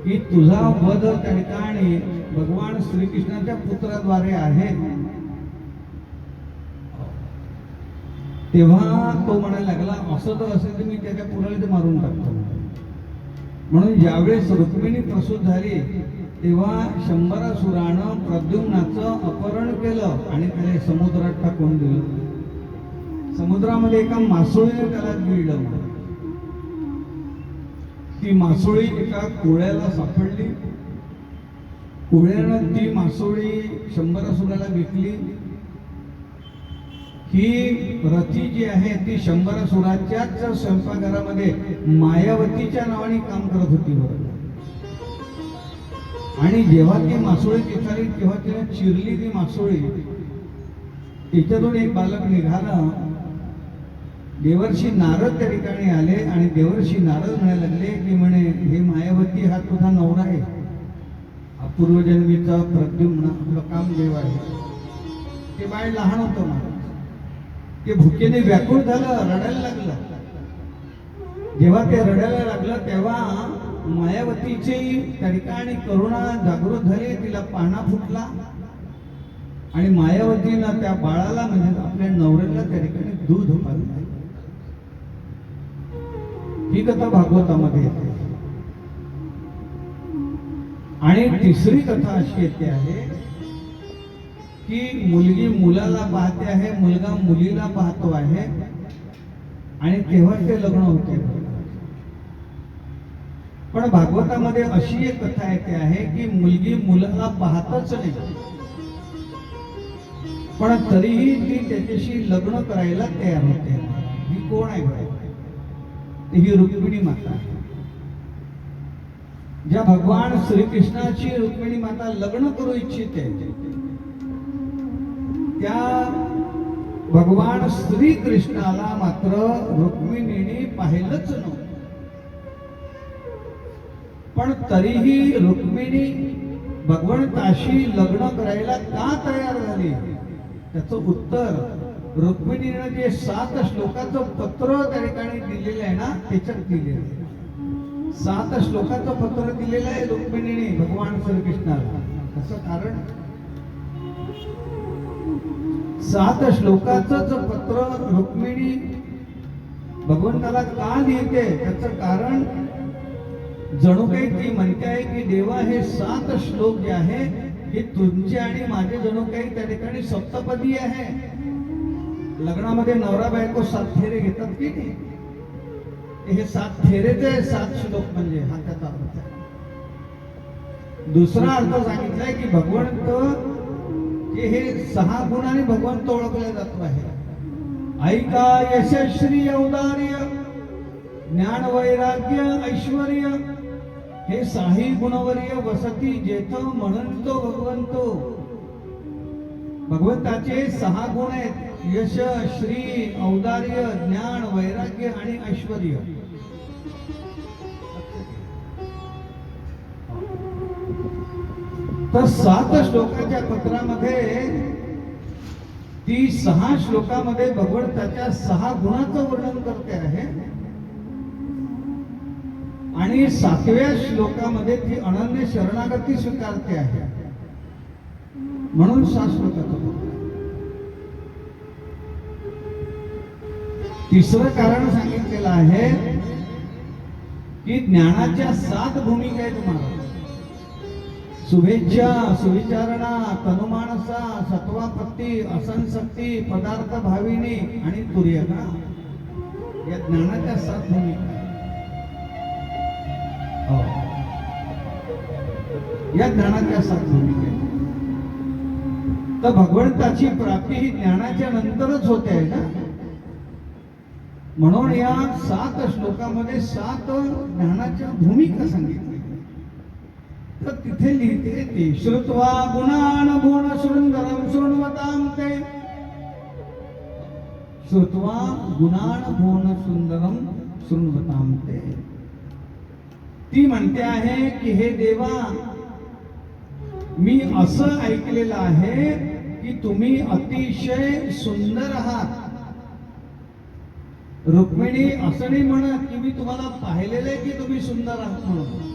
की तुझा वध त्या ठिकाणी भगवान श्रीकृष्णाच्या पुत्राद्वारे आहे, तेव्हा तो म्हणायला लागला, असं जर असेल तर मी त्याच्या पुराला ते मारून टाकतो. म्हणून ज्यावेळेस रुक्मिणी प्रसूत झाली तेव्हा शंभरासुरानं प्रद्युम्नाचं अपहरण केलं आणि त्याला समुद्रात टाकून दिलं. समुद्रामध्ये एका मासोळीने त्याला गिळलं. ती मासोळी एका कोळ्याला सापडली. कोळ्यानं ती मासोळी शंभरासुराला विकली. ही रथी जी आहे ती शंभरासुराच्याच स्वयंपाकघरामध्ये मायावतीच्या नावाने काम करत होती. आणि जेव्हा ती मासोळी तिथाली तेव्हा तिने चिरली ती मासोळी. त्याच्यातून एक बालक निघाला. देवर्षी नारद त्या ठिकाणी आले आणि देवर्षी नारद म्हणायला लागले की म्हणे हे मायावती हा तुझा नवरा आहे, हा पूर्वजन्मीचा प्रद्युम्न आपलं कामदेव आहे. ते बाळ लहान होतं ना, ते भुकेने व्याकुळ झालं, रडायला लागलं. जेव्हा ते रडायला लागलं तेव्हा मायावतीची त्या ठिकाणी करुणा जागृत झाली, तिला पाना फुटला आणि मायावतीनं त्या बाळाला म्हणजे आपल्या नवऱ्याला त्या ठिकाणी दूध पाजलं. ही कथा भागवतामध्ये येते. आणि तिसरी कथा अशी येते आहे की मुलगी मुलाला पाहते आहे, मुलगा मुलीला पाहतो आहे आणि तेव्हा ते लग्न होते. पण भागवतामध्ये अशी एक कथा येते आहे की मुलगी मुलाला पाहतच नाही, पण तरीही ती त्याच्याशी लग्न करायला तयार होते. ही कोण आहे बरं? ही रुक्मिणी माता आहे. ज्या भगवान श्रीकृष्णाची रुक्मिणी माता लग्न करू इच्छिते, त्या भगवान श्रीकृष्णाला मात्र रुक्मिणीने पाहिलंच नव्हतं. पण तरीही रुक्मिणी भगवंताशी लग्न करायला का तयार झाली? त्याचं उत्तर रुक्मिणीने जे 7 श्लोकाचं पत्र त्या ठिकाणी दिलेलं आहे ना, त्याच्यात दिलेलं आहे. 7 श्लोकाचं पत्र दिलेलं आहे रुक्मिणीने भगवान श्रीकृष्णाला. त्याचं कारण 7 श्लोकाचं पत्र रुक्मिणी भगवंताला का लिहिते? त्याचं कारण जणू काही ती म्हणते आहे की देवा हे 7 श्लोक जे आहे हे तुमचे आणि माझे जणू काही त्या ठिकाणी सप्तपदी आहे. लग्नामध्ये नवरा बायको 7 फेरे घेतात की नाही, हे 7 फेरेचे 7 श्लोक म्हणजे हा त्याचा अर्थ आहे. दुसरा अर्थ सांगितलाय की भगवंत हे 6 गुणांनी भगवंत ओळखले जातो आहे. ऐका यशस्वी औदार्य ज्ञान वैराग्य ऐश्वर्य हे 6 गुणवर्य वसती जेथ म्हणून तो भगवंतो. भगवंताचे 6 गुण आहेत: यश, श्री, औदार्य, ज्ञान, वैराग्य आणि ऐश्वर्य. तर 7 श्लोकाच्या पत्रामध्ये ती 6 श्लोकामध्ये भगवंताच्या 6 गुणाचं वर्णन करते आहे आणि 7व्या श्लोकामध्ये ती अनन्य शरणागती स्वीकारते आहे. म्हणून 7 श्लोकाचं पत्र. तिसरं कारण सांगितलेलं आहे की ज्ञानाच्या 7 भूमिका आहेत तुम्हाला: शुभेच्छा, सुविचारणा, तनुमानसा, सत्वापत्ती, असंशक्ती, पदार्थ भाविनी आणि तुर्यका. या ज्ञानाच्या 7 भूमिका. या ज्ञानाच्या 7 भूमिका. तर भगवंताची प्राप्ती ही ज्ञानाच्या नंतरच होते आहे ना. म्हणून या 7 श्लोकामध्ये 7 ज्ञानाच्या भूमिका सांगितल्या. तर तिथे लिहिते ते श्रुत्वा गुणान भुवन सुंदरम शृण्वतां ते. श्रुत्वा गुणान भुवन सुंदरम शृण्वतां ते. ती म्हणते आहे की हे देवा, मी असं ऐकलेलं आहे की तुम्ही अतिशय सुंदर आहात. रुक्मिणी असं नाही म्हणत की मी तुम्हाला पाहिलेलं आहे की तुम्ही सुंदर आहात म्हणून.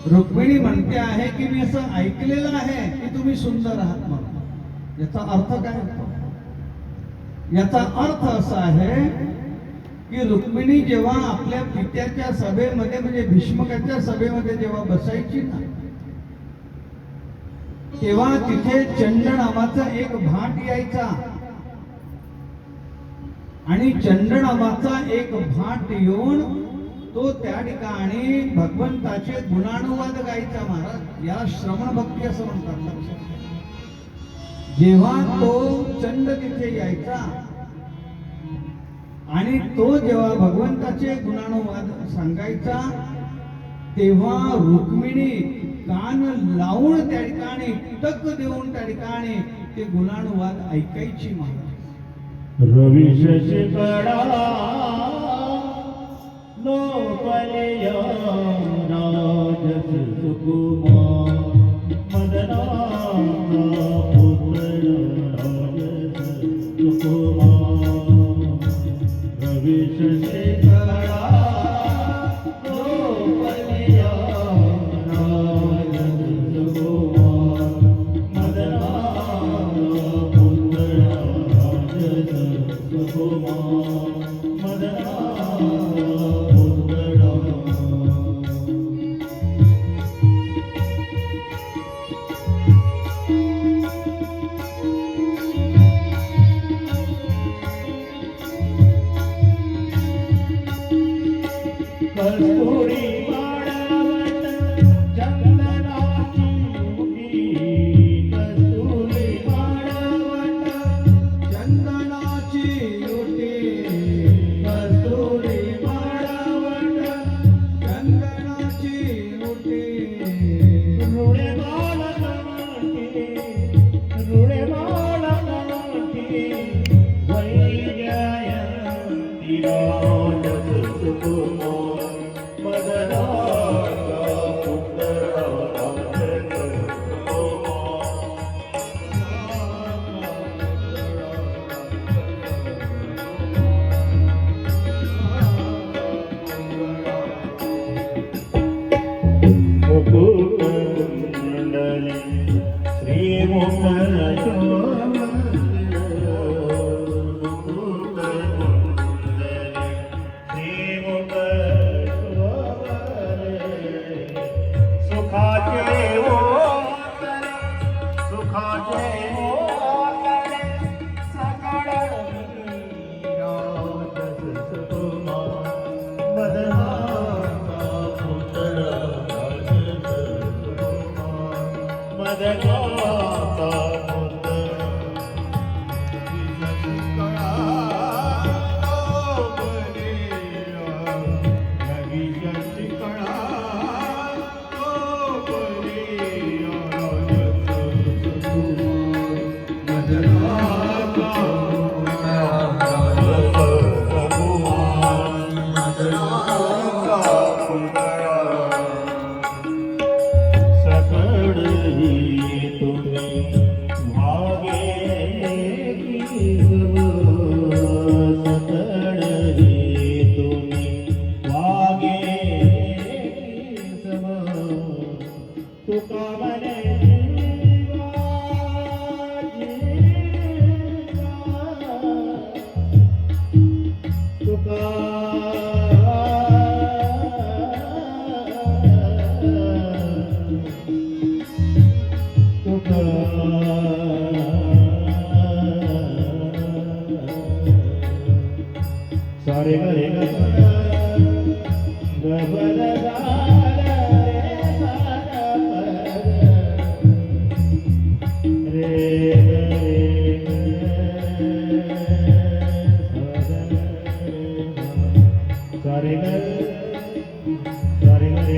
रुक्मिणी म्हणते आहे की मी असं ऐकलेलं आहे की तुम्ही सुंदर आहात म्हणून. याचा अर्थ काय होतो? याचा अर्थ असा आहे की रुक्मिणी जेव्हा आपल्या पित्याच्या सभेमध्ये म्हणजे भीष्मकाच्या सभेमध्ये जेव्हा बसायची ना, तेव्हा तिथे चंड नावाचा एक भाट यायचा आणि चंड नावाचा एक भाट येऊन तो त्या ठिकाणी भगवंताचे गुणानुवाद गायचा. महाराज, या श्रवण भक्ती असं म्हणतात. जेव्हा तो चंड तिथे यायचा आणि तो जेव्हा भगवंताचे गुणानुवाद सांगायचा तेव्हा रुक्मिणी कान लावून त्या ठिकाणी टक देऊन त्या ठिकाणी ते गुणानुवाद ऐकायची महाराज. रवी शशिकडा लोकलय राजस सुकुमार मदनाचा पुत्र राजस सुकुमार. रवी शशिकडा लोकलय राजस सुकुमार मदनाचा पुत्र राजस सुकुमार मदनाचा कस्तुरी बाळवट चंदनाची मुठी. कस्तुरी बाळवट चंदनाची ओटी. कस्तुरी बाळवट चंदनाची ओटी. रुळे बाळकाठी रुळे बाळकाठी वैजयंती राजस सुकुमार मदनाचा पुत्र राजस मुकुटकुंडली सुखाचे ओतरे सुखाचे ओतरे सकळ राजस सुकुमार मदनाचा पुत्र राजस सुकुमार मदनाचा पुत्र. सारे गरे गबर रे सारे गरे सारे गरे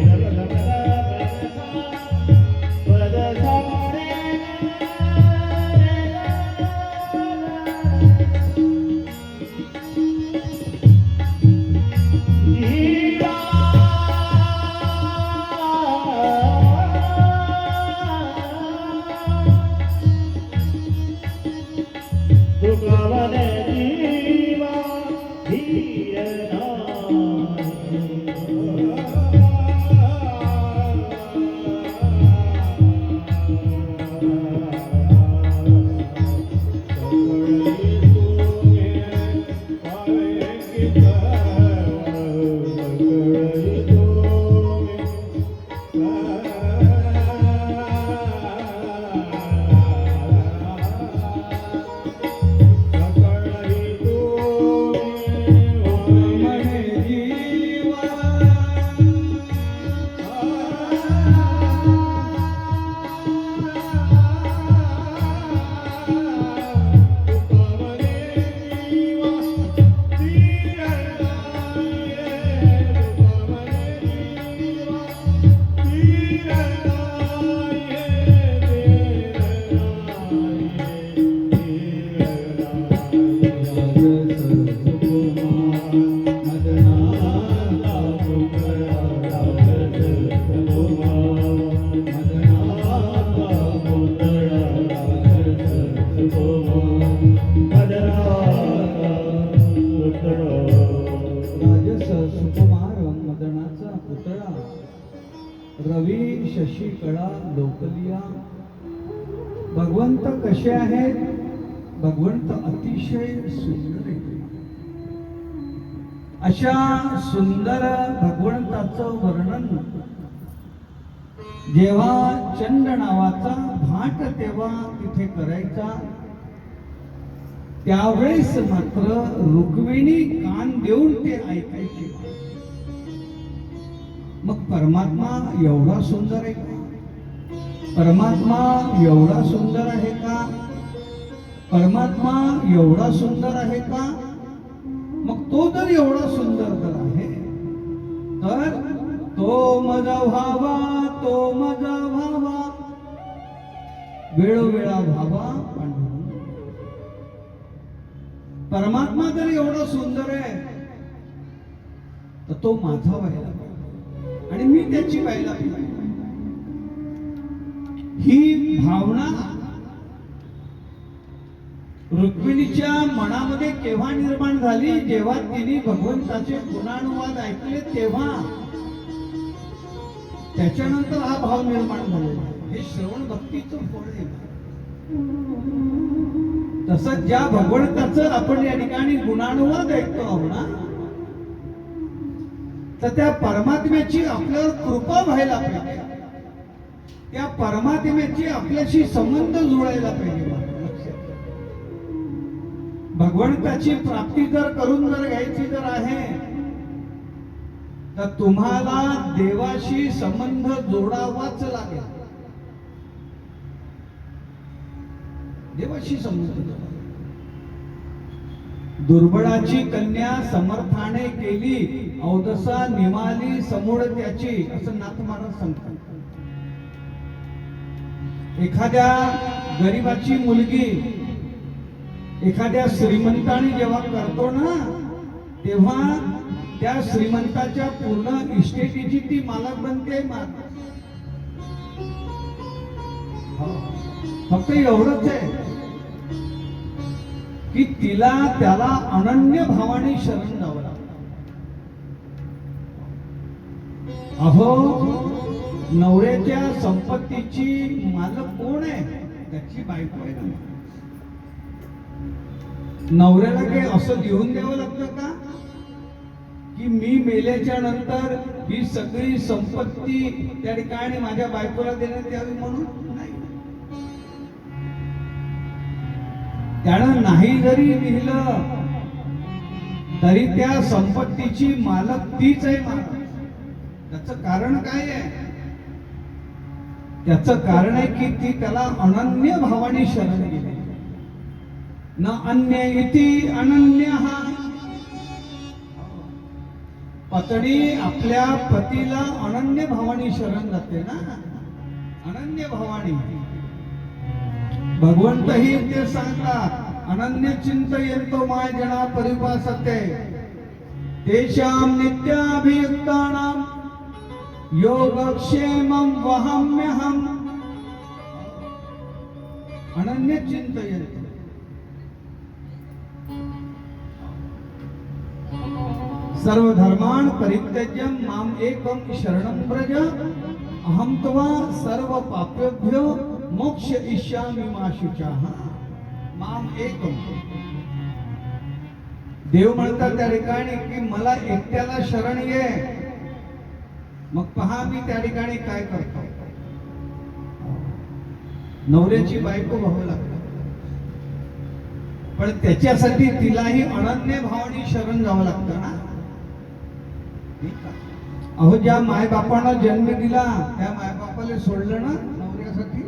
भगवंत कसे आहेत? भगवंत अतिशय सुंदर आहे. अशा सुंदर भगवंताचं वर्णन जेव्हा चंड नावाचा भाट तेव्हा तिथे करायचा, त्यावेळेस मात्र रुक्मिणी कान देऊन ते ऐकायचे. मग परमात्मा एवढा सुंदर आहे का? परमात्मा एवढा सुंदर आहे का? परमात्मा एवढा सुंदर आहे का? मग तो जर एवढा सुंदर तर आहे, तर तो माझा व्हावा, तो माझा व्हावा, वेळोवेळा व्हावा पांडुरंग. परमात्मा जर एवढा सुंदर आहे तर तो माझा व्हायला पाहिजे आणि मी त्याची व्हायला पाहिजे. ही भावना रुक्मिणीच्या मनामध्ये केव्हा निर्माण झाली? जेव्हा तिने भगवंताचे गुणानुवाद ऐकले तेव्हा. त्याच्यानंतर हा भाव निर्माण झालेला. हे श्रवण भक्तीचं फळ आहे. तसं ज्या भगवंताचं आपण या ठिकाणी गुणानुवाद ऐकतो आहोत ना, तर त्या परमात्म्याची आपल्यावर कृपा व्हायला पाहिजे. त्या परमात्म्याची आपल्याशी संबंध जुळायला पाहिजे. भगवंताची प्राप्ती जर करून जर घ्यायची जर आहे, तर तुम्हाला देवाशी संबंध जोडावाच लागेल. देवाशी संबंध जोडा. दुर्बळाची कन्या समर्थाने केली, अवदसा निमाली समूळ त्याची, असं नाथ महाराज सांगतात. एखाद्या गरीबाची मुलगी एखाद्या श्रीमंताने जेव्हा करतो ना, तेव्हा त्या श्रीमंताच्या पूर्ण इस्टेटीची ती मालक बनते. फक्त एवढंच आहे की तिला त्याला अनन्य भावाने शरण जावं लागतं. अहो, नवऱ्याच्या संपत्तीची मालक कोण आहे? त्याची बायको आहे ना. नवऱ्याला काही असं लिहून द्यावं लागतं का की मी मेल्याच्या नंतर ही सगळी संपत्ती त्या ठिकाणी माझ्या बायकोला देण्यात यावी म्हणून? नाही. त्यानं नाही जरी लिहिलं तरी त्या संपत्तीची मालक तीच आहे. मालक त्याचं कारण काय आहे? त्याचं कारण आहे की ती त्याला अनन्य भावाने शरण गेली. न अन्य इति अनन्यः. पत्नी आपल्या पतीला अनन्य भावाने शरण जाते ना, अनन्य भावाने. भगवंतही ते सांगतात, अनन्य चिंतयन्तो माय जना परिपासते तेषां नित्याभियुक्तानां योगक्षेमं वहाम्यहम्. अनन्य चिंतयन्तो. सर्व धर्मान् परित्यज्य माम एकम शरणं व्रज अहम त्वा सर्व पापेभ्यो मोक्षयिष्यामि मा शुचः. माम एकम. देव म्हणतात त्या ठिकाणी की मला एकट्याला शरण ये. मग पहा मी त्या ठिकाणी काय करतो. नवऱ्याची बायको व्हावं लागतं, पण त्याच्यासाठी तिलाही अनन्य भावाने शरण जावं लागतं ना. अहो, ज्या मायबापानं जन्म दिला त्या मायबापाला सोडलं ना नवऱ्यासाठी.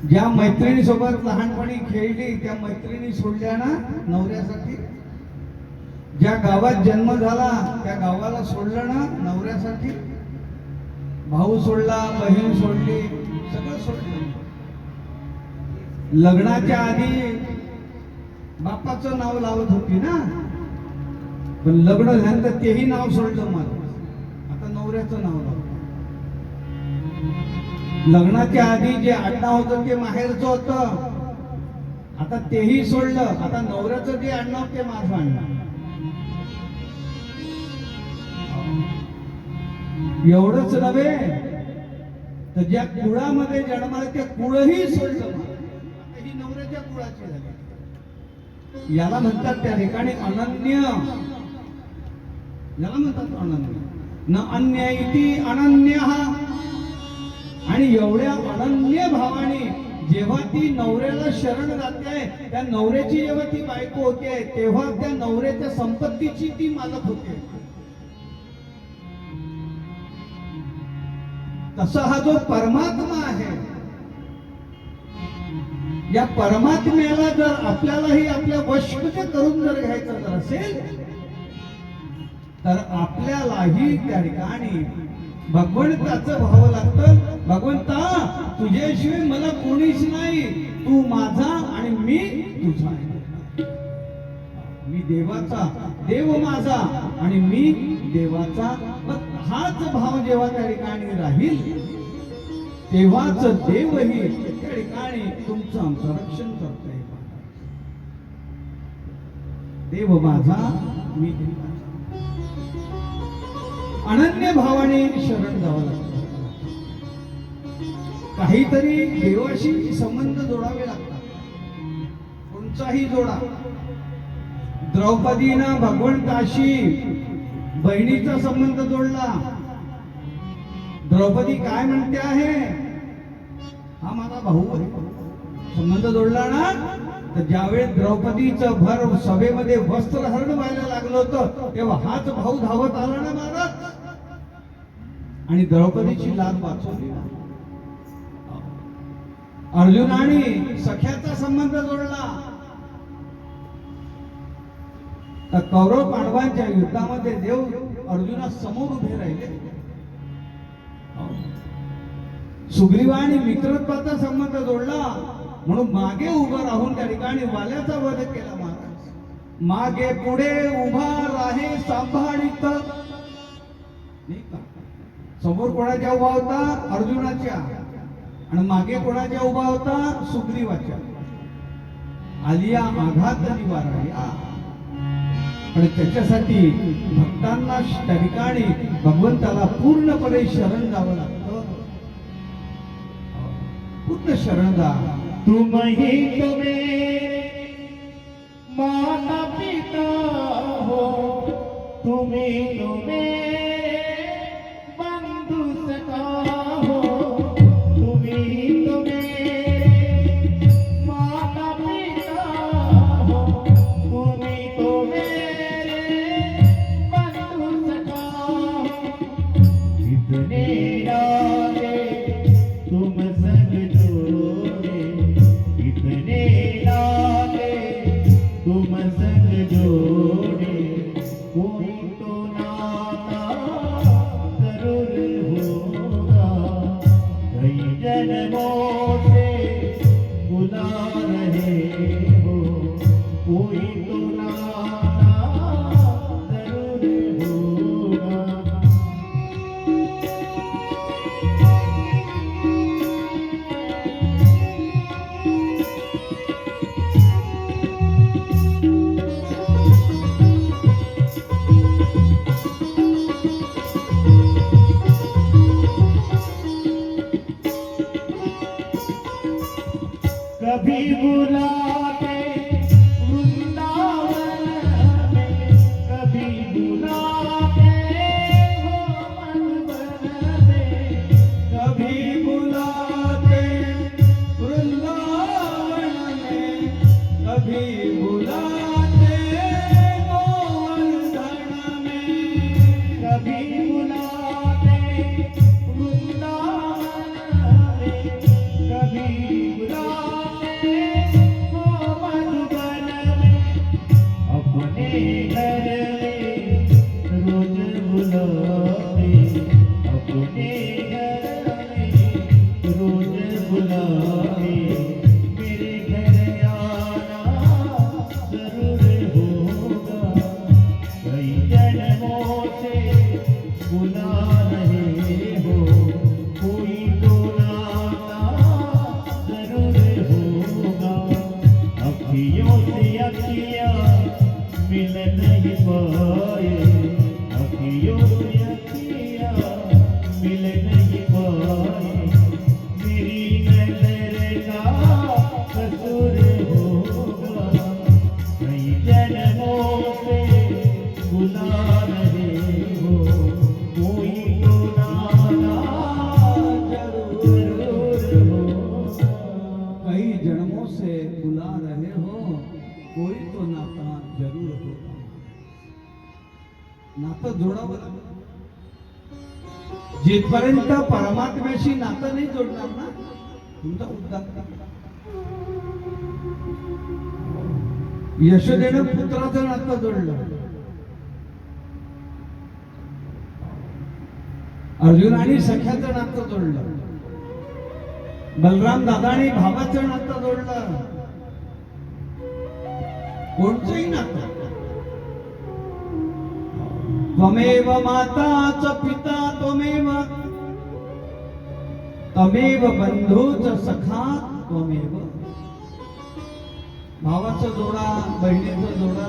ज्या मैत्रिणी सोबत लहानपणी खेळली त्या मैत्रिणी सोडल्या ना नवऱ्यासाठी. ज्या गावात जन्म झाला त्या गावाला सोडलं ना नवऱ्यासाठी. भाऊ सोडला, बहीण सोडली, सगळं सोडलं. लग्नाच्या आधी बापाचं नाव लावत होती ना, पण लग्न झाल्यानंतर तेही नाव सोडलं. मला आता नवऱ्याचं नाव लावलं. लग्नाच्या आधी जे आडनाव होतं ते माहेरचं होतं, आता तेही सोडलं. आता नवऱ्याचं जे आडनाव ते माझं आडनाव. एवढंच नव्हे तर ज्या कुळामध्ये जन्माला त्या कुळही सोडलं. आता ही नवऱ्याच्या कुळाची झाली. याला म्हणतात त्या ठिकाणी अनन्य. याला म्हणतात अनन्य. न अन्य इति अनन्य. आणि एवढ्या अनन्य भावाने जेव्हा ती नवऱ्याला शरण जाते, त्या नवऱ्याची जेव्हा ती बायको होते, तेव्हा त्या नवऱ्याच्या संपत्तीची ती मालक होते. तसा हा जो परमात्मा आहे, या परमात्म्याला जर आपल्यालाही आपल्या वशमध्ये करून जर घ्यायचं जर असेल, तर आपल्यालाही त्या ठिकाणी भगवंताचं भाव लागतं. भगवंता, तुझ्याशिवाय मला कोणीच नाही, तू माझा आणि मी तुझा. मी देवाचा, देव माझा आणि मी देवाचा. हाच भाव जेव्हा त्या ठिकाणी राहील, तेव्हाच देवही त्या ठिकाणी तुमचं अंतरक्षण करतोय. देव माझा, मी देवाचा. अनन्य भावाने शरण जावं लागतं. काहीतरी देवाशी संबंध जोडावे लागतात. कोणताही जोडा. द्रौपदीनं भगवंताशी बहिणीचा संबंध जोडला. द्रौपदी काय म्हणते आहे, हा माझा भाऊ आहे. संबंध जोडला ना. तर ज्यावेळेस द्रौपदीचं भर सभेमध्ये वस्त्रहरण व्हायला लागलं होतं, तेव्हा हाच भाऊ धावत आला ना महाराज, आणि द्रौपदीची लाज वाचवली. अर्जुनाने सख्याचा संबंध जोडला. तर कौरव पांडवांच्या युद्धामध्ये देव अर्जुना समोर उभे राहिले. सुग्रीवाने मित्रत्वाचा संबंध जोडला, म्हणून मागे उभं राहून त्या ठिकाणी वाल्याचा वध केला महाराज. मागे पुढे उभा राहे सांभाळीत. समोर कोणाच्या उभा होता, अर्जुनाच्या, आणि मागे कोणाच्या उभा होता, सुग्रीवाच्या. आलिया आघात निवारा. आणि त्याच्यासाठी भक्तांना त्या ठिकाणी भगवंताला पूर्णपणे शरण जावं लागतं. पूर्ण शरण जा. तुम ही तुम्हें माता पिता हो, तुम्ही तुम्हें बंधु सखा हो. तुम्ही तुम्हें माता पिता हो, तुम्ही तुम्हें बंधु सखा हो. इतने नाते तुम संग जोड़े, इतने नाते तुम संग जोड़े. कोई तो नाता जरूर होगा, कई जन्मों से बुला रहे हो. कोई तो नाता जरूर होगा. कभी बुलाते वृंदावन में, कभी बुलाते हो मधुबन में. कभी बुलाते वृंदावन में, कभी बुलाते गोवर्धन में. कभी बुलाते वृंदावन में, कभी बुलाते हो मधुबन में. अपने घर में रोज बुलाते, अपने घर में रोज बुलाते. मेरे घर आना जरूर होगा, कई जन्मों से बुला रहे हो. कोई तो नाता जिथपर्यंत परमात्म्याशी नातं नाही जोडणार ना तुमचा उद्धार. यशोदेनं पुत्राचं नातं जोडलं, अर्जुनाने सख्याचं नातं जोडलं, बलराम दादाने भावाचं नातं जोडलं. कोणतंही नातं. त्वमेव माता च पिता त्वमेव, त्वमेव बंधू च सखा त्वमेव. भावाचा जोडा, बहिणीचा जोडा,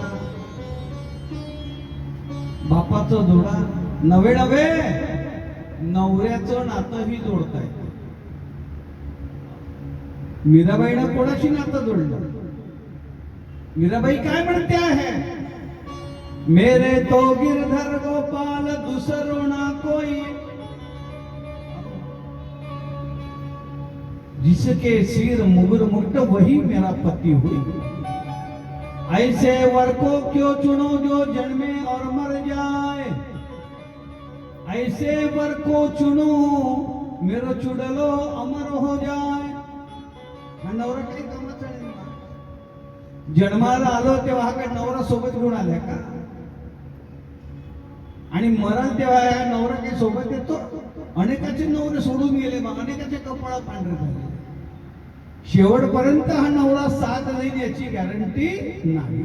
बापाचा जोडा, नवे नवे नवऱ्याचं नातंही जोडताय. मीराबाईनं कोणाशी नातं जोडलं? मीराबाई काय म्हणते आहे? मेरे तो गिरधर गोपाल दूसरो ना कोई, जिसके सिर मुगर मुक्त वही मेरा पति हुई. ऐसे वर को क्यों चुनो जो जन्मे और मर जाए, ऐसे वर को चुनो मेरो चुडलो अमर हो जाए. हा नवरा काही कामाचा नाही. जन्माला आलो तेव्हा हा काय नवरा सोबत घेऊन आलाय का? आणि मरण तेव्हा नवरा काही सोबत येतो? अनेकाचे नवरे सोडून गेले, मग अनेकाचे कपाळा पांढरे झाले. शेवटपर्यंत हा नवरा साथ देईल याची गॅरंटी नाही.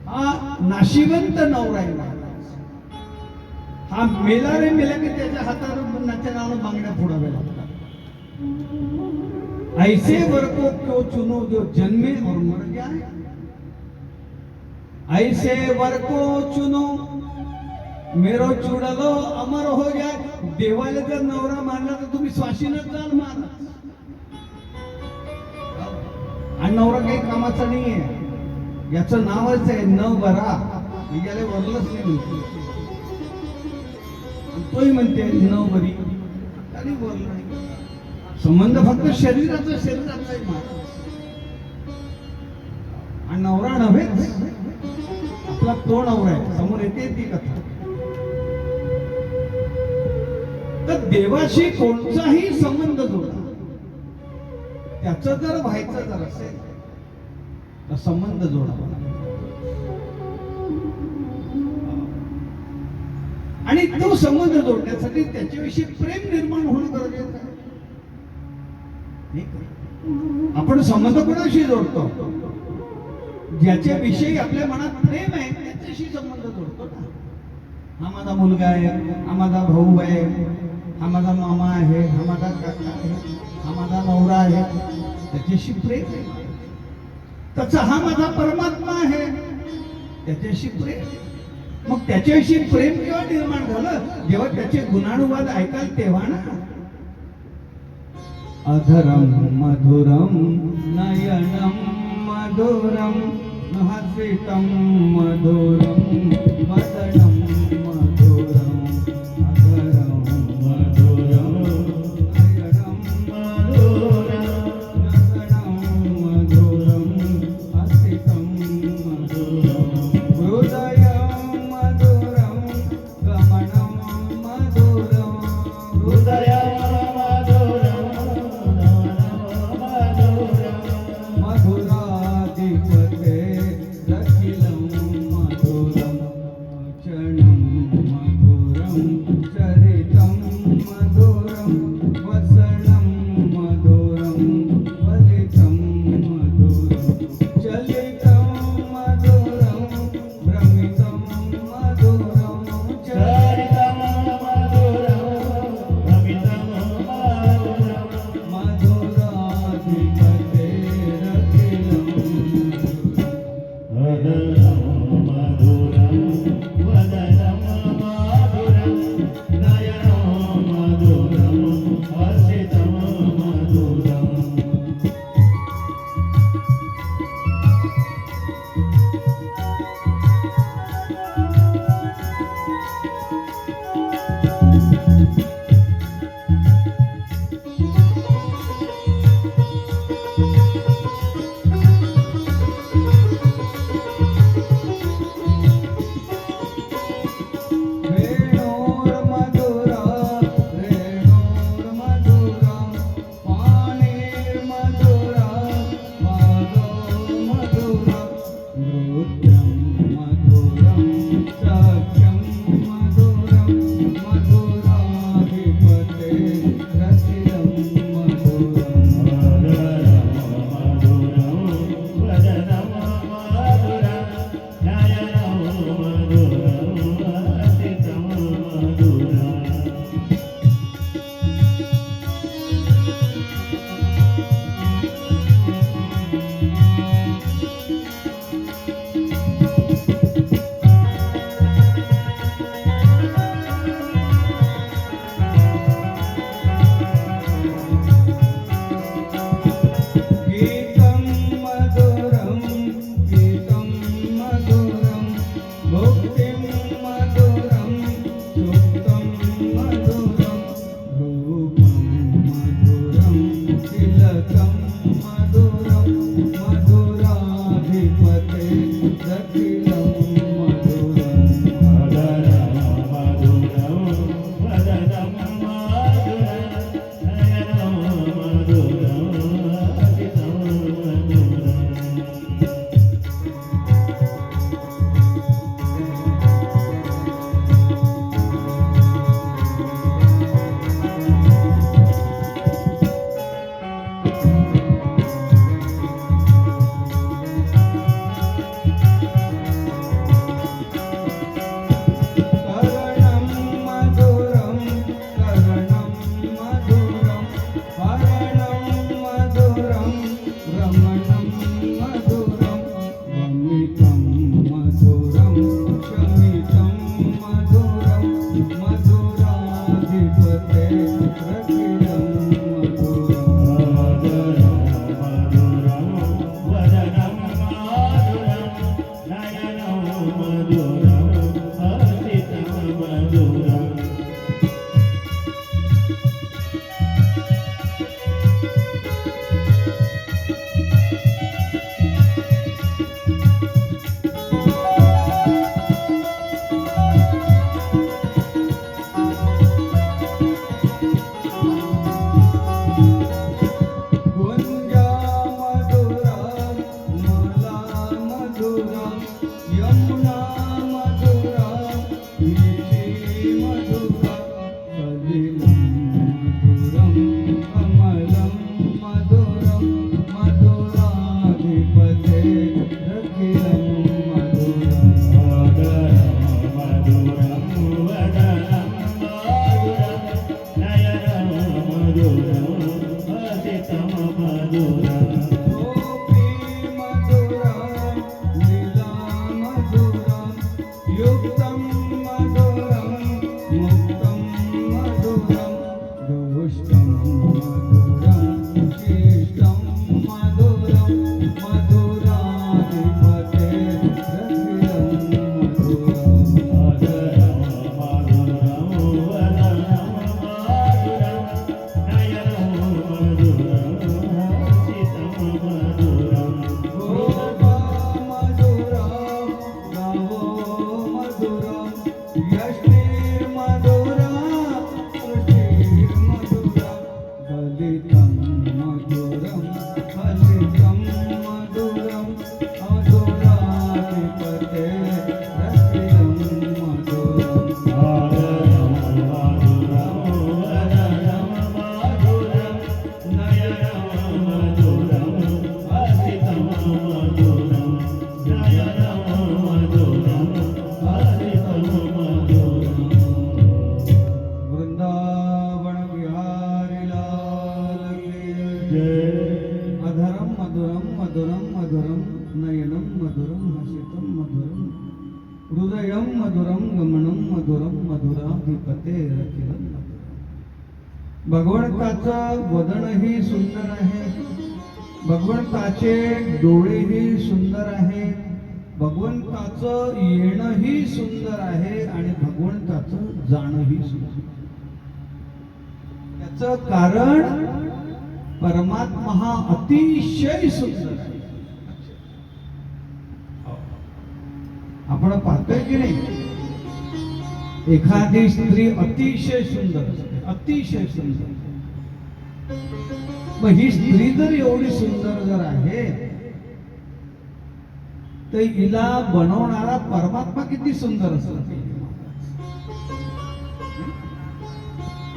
हा नाशिवंत नवरा आहे. हा मेला रे मेला की त्याच्या हातावर नाच्या नावानं बांगड्या फोडाव्या लागतात. ऐसे वर को क्यों चुनो जो जन्मे और मर जाए, ऐसे वर को चुनो मेरो चुडलो अमर हो जाए. देवाला जर नवरा मारला तर तुम्ही स्वाशीनच जाल मारा. आणि नवरा काही कामाचा नाहीये, याचं नावच आहे न बरा. याला वरलंच नाही म्हणते, तोही म्हणते न बरी, आणि वरलं नाही. संबंध फक्त शरीराचा आहे महाराज. आणि नवरा नव्हेच, आपला तो नवरा आहे. समोर येते ती कथा. तर देवाशी कोणताही संबंध जोडा, त्याचं जर व्हायचं जर असेल तर संबंध जोडा. आणि तो संबंध जोडण्यासाठी त्याच्याविषयी प्रेम निर्माण होणं गरजेचं आहे. आपण संबंध कोणाशी जोडतो? ज्याच्याविषयी आपल्या मनात प्रेम आहे त्याच्याशी संबंध जोडतो ना. हा माझा मुलगा आहे, हा माझा भाऊ आहे, हा माझा मामा आहे, हा माझा काका आहे, हा माझा नवरा आहे, त्याच्याशी प्रेम आहे. तसा हा माझा परमात्मा आहे, त्याच्याशी प्रेम. मग त्याच्याविषयी प्रेम केव्हा निर्माण झालं? जेव्हा त्याचे गुणानुवाद ऐकाल तेव्हा ना. अधरम मधुरम नयनम मधुरम हसितम मधुरम वदनम मधुरम अधरम मधुरम नयनम मधुरम वदनम मधुरम हसितम मधुरम हृदयम मधुरम गमनम मधुरम हृदयम मधुराधिपते रखिलं मधुरं जय अधरम मधुरम मधुरम मधुरम नयनम मधुरम हसितम मधुरम हृदयम मधुरम गमनम मधुरम मधुराधिपते रचिरम भगवंताचं वदनही सुंदर आहे, भगवंताचे डोळेही सुंदर आहे, भगवंताचं येणंही सुंदर आहे आणि भगवंताचं जाणंही सुंदर. त्याचं कारण परमात्मा हा अतिशय सुंदर आहे. आपण पाहतोय की नाही, एखादी स्त्री अतिशय सुंदर असते, अतिशय सुंदर. मग ही स्त्री जर एवढी सुंदर जर आहे तर हिला बनवणारा परमात्मा किती सुंदर असला.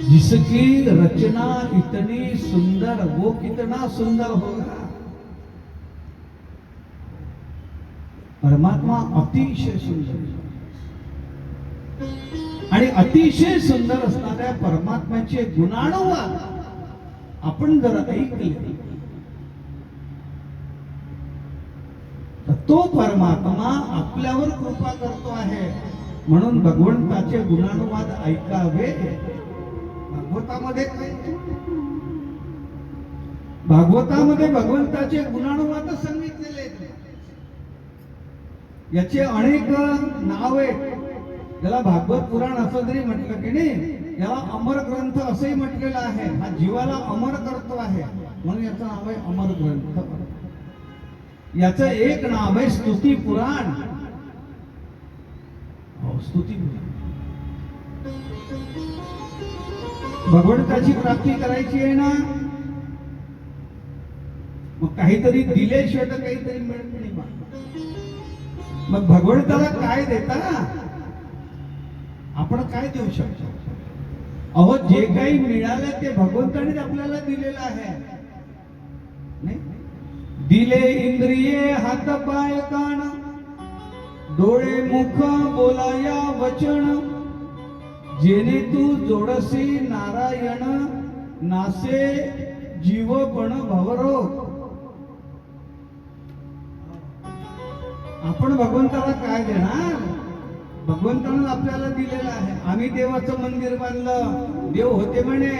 जिसकी रचना इतनी सुंदर, वो कितना सुंदर होगा. परमात्मा अतिशय सुंदर आणि अतिशय सुंदर असणाऱ्या परमात्म्याचे गुणानुवाद आपण जर ऐकले तर तो परमात्मा आपल्यावर कृपा करतो आहे. म्हणून भगवंताचे गुणानुवाद ऐकावे. भागवतामध्ये भगवंताचे गुणानुवाद सांगितलेले आहेत. याचे अनेक नाव आहेत. याला भागवत पुराण असं जरी म्हटलं की नाही, याला अमर ग्रंथ असंही म्हटलेलं आहे. हा जीवाला अमर करतो आहे म्हणून याचं नाव आहे अमर ग्रंथ. याचं एक नाव आहे स्तुती पुराण. स्तुती पुराण. भगवंताची प्राप्ती करायची आहे ना, मग काहीतरी दिल्याशिवाय तर काहीतरी मिळत नाही. मग भगवंताला काय देता, आपण काय देऊ शकतो. अहो जे काही मिळालं ते भगवंताने आपल्याला दिलेलं आहे. नाही दिले इंद्रिये हात पाय कान डोळे मुख बोलाया वचन जेणे तू जोडसी नारायण नासे जीवपण भवरोग. आपण भगवंताला काय देणार. भगवंतानं आपल्याला दिलेलं आहे. आम्ही देवाचं मंदिर बांधलं, देव होते म्हणे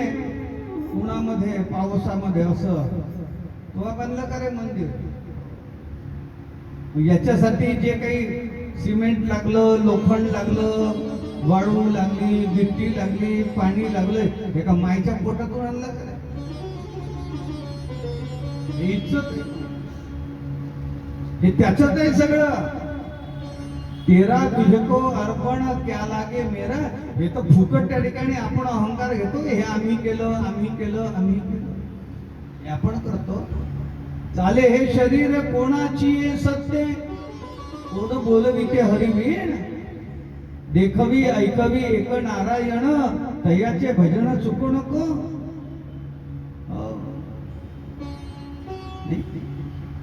उन्हामध्ये पावसामध्ये, असं तेव्हा बांधलं का रे मंदिर. याच्यासाठी जे काही सिमेंट लागलं, लोखंड लागलं, वाळू लागली, गिट्टी लागली, पाणी लागलं, हे का माईच्या पोटातून आणलं का. हे त्याच्यात आहे सगळं. तेरा तुझको अर्पण क्या लागे मेरा. हे तर फुकट त्या ठिकाणी आपण अहंकार घेतो. हे आम्ही केलं, आम्ही केलं, आम्ही केलं, हे आपण करतो. चाले हे शरीर कोणाची सत्य कोण बोलविते हरिवीण. देखवी ऐकवी एक नारायण तयाचे भजन चुकू नको.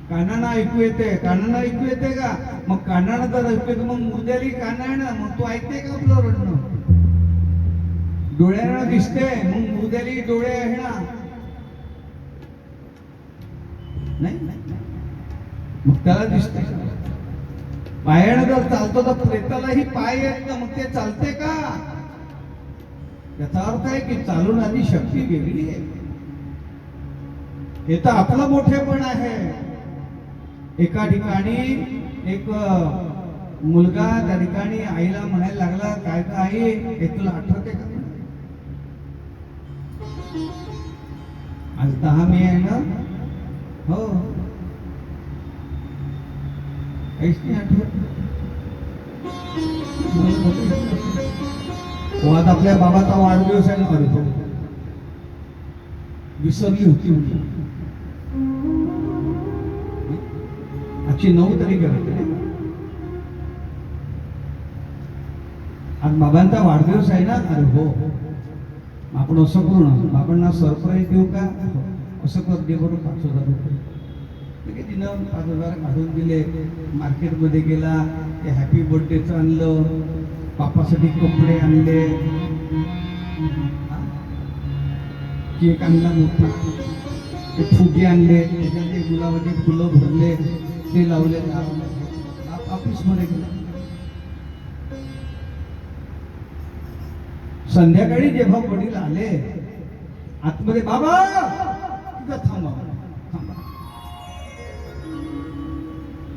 कानानं ऐकू येते, कानानं ऐकू येते का. मग कानानं जर ऐकू येतं मग मुर्द्याली कान आहे ना, मग तू ऐकते का आपलं रडणं. डोळ्यानं दिसते मग मुर्द्याली डोळे आहे ना. नाही मग त्याला दिसते. पायानं जर चालतो तर प्रेतालाही पाय येत ना, मग ते चालते का. याचा अर्थ आहे की चालवणारी शक्ती वेगळी आहे. हे तर आपलं मोठेपण आहे. एका ठिकाणी एक मुलगा त्या ठिकाणी आईला म्हणायला लागला, काय का आई हे तुला आठवते का. आज 10 मे आहे ना. हो काहीच नाही आठवत. आज आपल्या बाबाचा वाढदिवस आहे ना. विसरली होती आजची 9 तारीख आहे. आज बाबांचा वाढदिवस आहे ना. अरे हो आपण असं करू ना, बाबांना सरप्राईज देऊ का. असं कर दे बरोबर 5,000 रुपये. तिनं 5,000 काढून दिले. मार्केटमध्ये गेला, ते हॅपी बर्थडेचं आणलं, बापासाठी कपडे आणले, केक आणला मोठा. ते फुगे आणले, त्याच्यात ते गुलाबाची फुलं भरले, ते लावले, ऑफिसमध्ये गेले. संध्याकाळी जेव्हा वडील आले आतमध्ये, बाबा तिथं थांबा थांबा.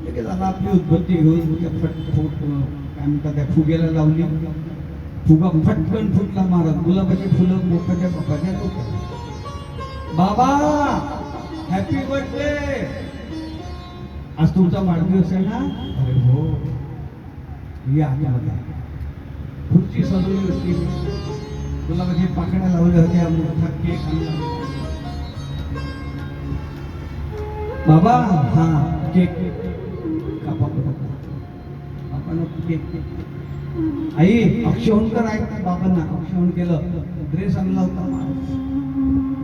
लगेच आता आपली उद्बत्ती घेऊन त्या फटफूट काय म्हणतात त्या फुग्याला लावली. फुगा फटकन फुटला महाराज. गुलाबाची फुलं मोठ्याच्या बापाच्या डोक्यात. बाबा हॅपी बर्थडे, आज तुमचा वाढदिवस आहे ना? अरे हो, या आतमध्ये. खुर्ची सजवली होती, गुलाबाची पाकळ्या लावल्या होत्या, मोठा केक आणला. बाबा हा केक कापा, आपण केक. आई अक्षवणकर आहेत बाबांना अक्षवण केलं, ड्रेस आणला होता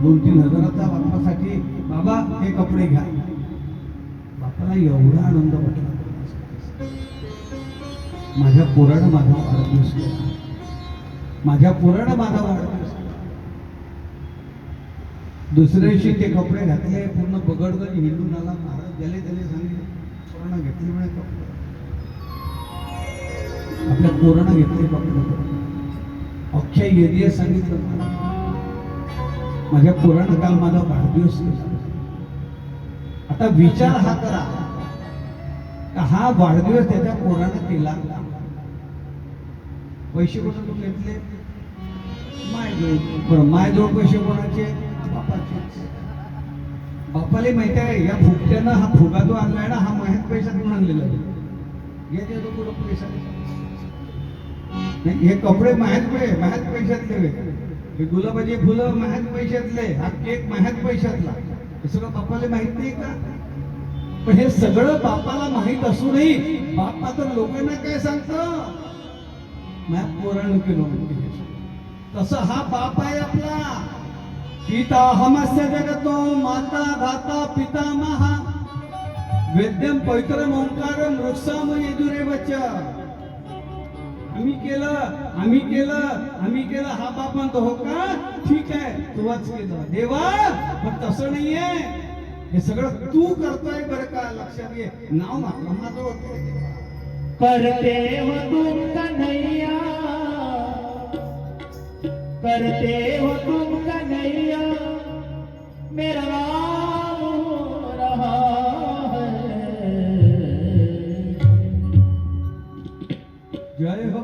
2-3 हजाराचा बापासाठी. बाबा हे कपडे घ्या. बापाला एवढा आनंद वाटला, माझ्या पोरानं माझा वाढदिवस केला, माझ्या पोरानं माझा वाढदिवस केला. दुसऱ्या दिवशी ते कपडे घातले, पूर्ण बगडगड हिंडून आला. महाराज गेले, त्याने सांगितले पोरानं घेतले म्हणे कपडे, आपल्या पोरानं घेतले कपडे. अख्ख्या एरिया सांगितलं माझ्या पोरानं काल माझा वाढदिवस केला. आता विचार हा करा, हा वाढदिवस त्याच्या पोरानं केला. पैसे कोणाकडून घेतले? मायजवळ. मायजवळ पैसे कोणाचे? बापाचे. बापाला माहिती आहे या फुकट्यानं हा फुगा जो आणलाय ना, हा माहीत पैशातून आणलेला आहे. याच्या तो कुठं पैसा नाही. हे कपडे माहीत पैशातले, हे गुलाबाची फुलं माहीत पैशातले, हा केक माहीत पैशातला. हे सगळं बापाला माहित नाही का? पण हे सगळं बापाला माहित असूनही बापा तर लोकांना काय सांगतो? माझ्या पोरानं केलं. तसं हा बाप आहे आपला. पिता हमस्य जगतो माता धाता पितामह वेद्यम पवित्रम ओंकारम वृक्षाम यजुरेवच. आम्ही केलं हा बाप म्हणतो. हो का? ठीक आहे, तुच केलं देवा, पण तसं नाहीये. हे सगळं तू करतोय बरं का, लक्षात घे. नाव मात्र माझं होतं. करते हो तुम कन्हैया, करते हो तुम कन्हैया, मेरा नाम रहा है. जय हो.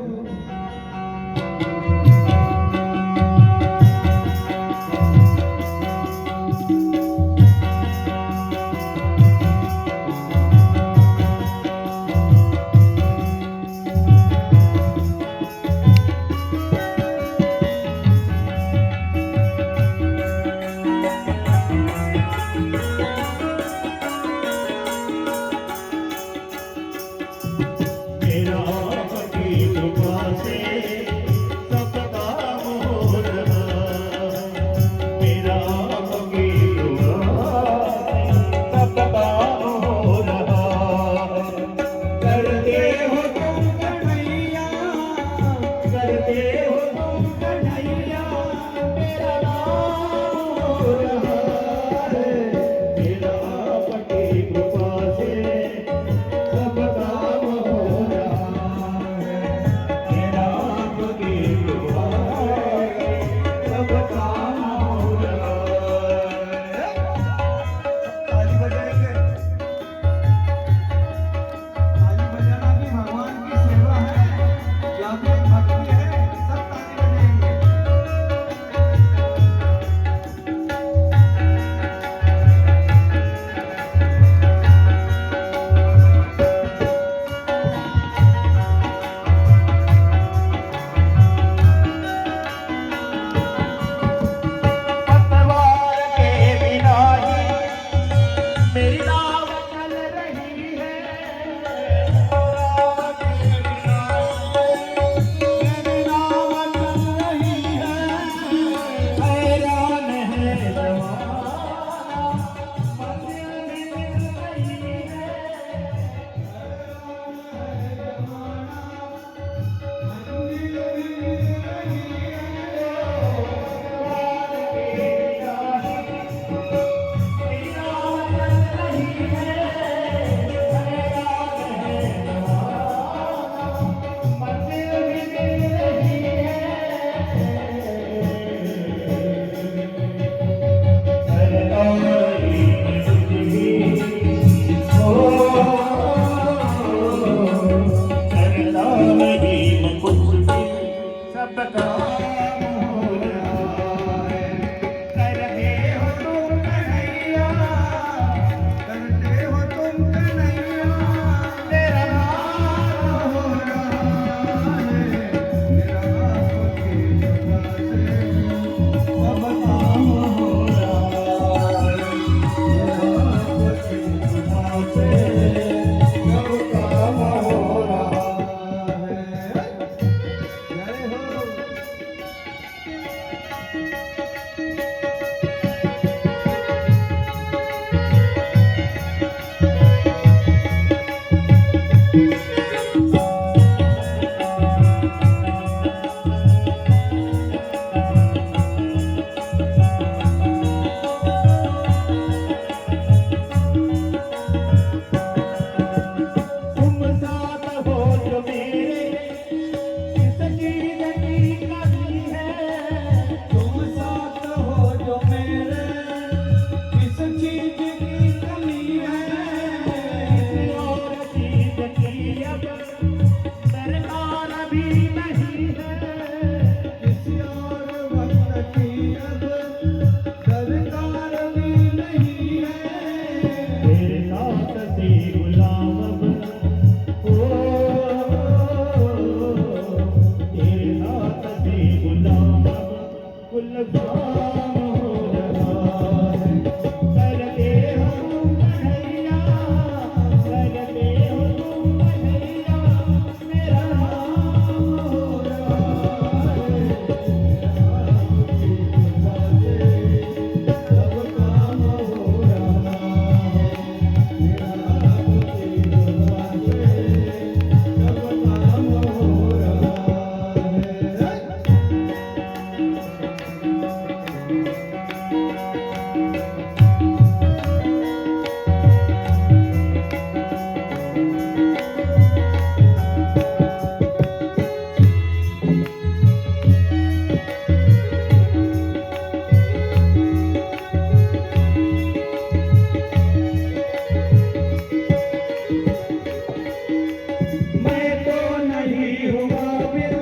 मैं तो नहीं हूँ काबिल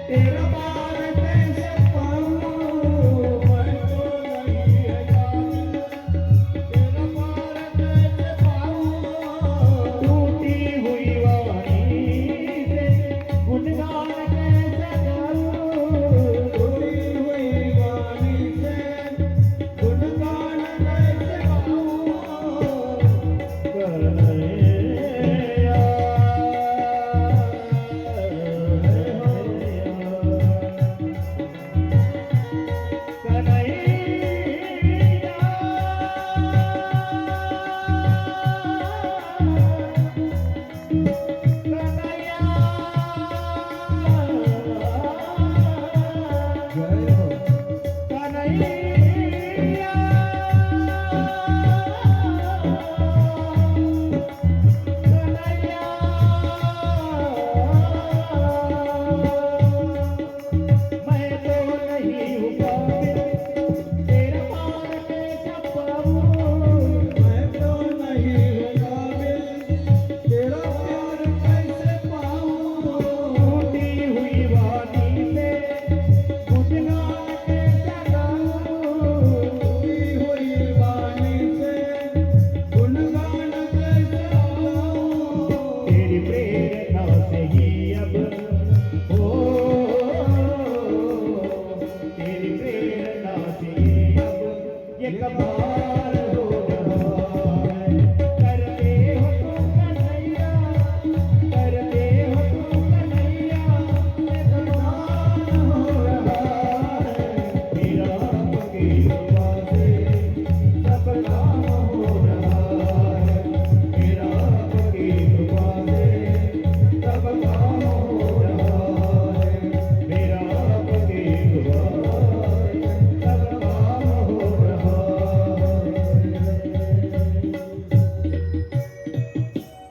तेरा पार कैसे पाऊँ मैं तो नहीं है काबिल तेरा पार कैसे पाऊँ टूटी हुई वाणी से गुनगान कैसे गाऊँ टूटी हुई वाणी से गुनगान कैसे जय हो मैं तो नहीं हूँ काबिल तेरा प्यार कैसे पाऊँ टूटी हुई वाणी से गुनगान कैसे गाऊँ टूटी हुई वाणी से गुनगान कैसे गाऊँ तेरी प्रेरणा से ही अब हो तेरी प्रेरणा से ही अब ये कमाल हो रहा है करते हो तुम कन्हैया करते हो तुम कन्हैया ये कमाल हो रहा है मेरा आपकी कृपा से सब काम हो रहा है मेरा आपकी कृपा से सब काम हो रहा है मेरा आपकी कृपा से सब काम हो रहा है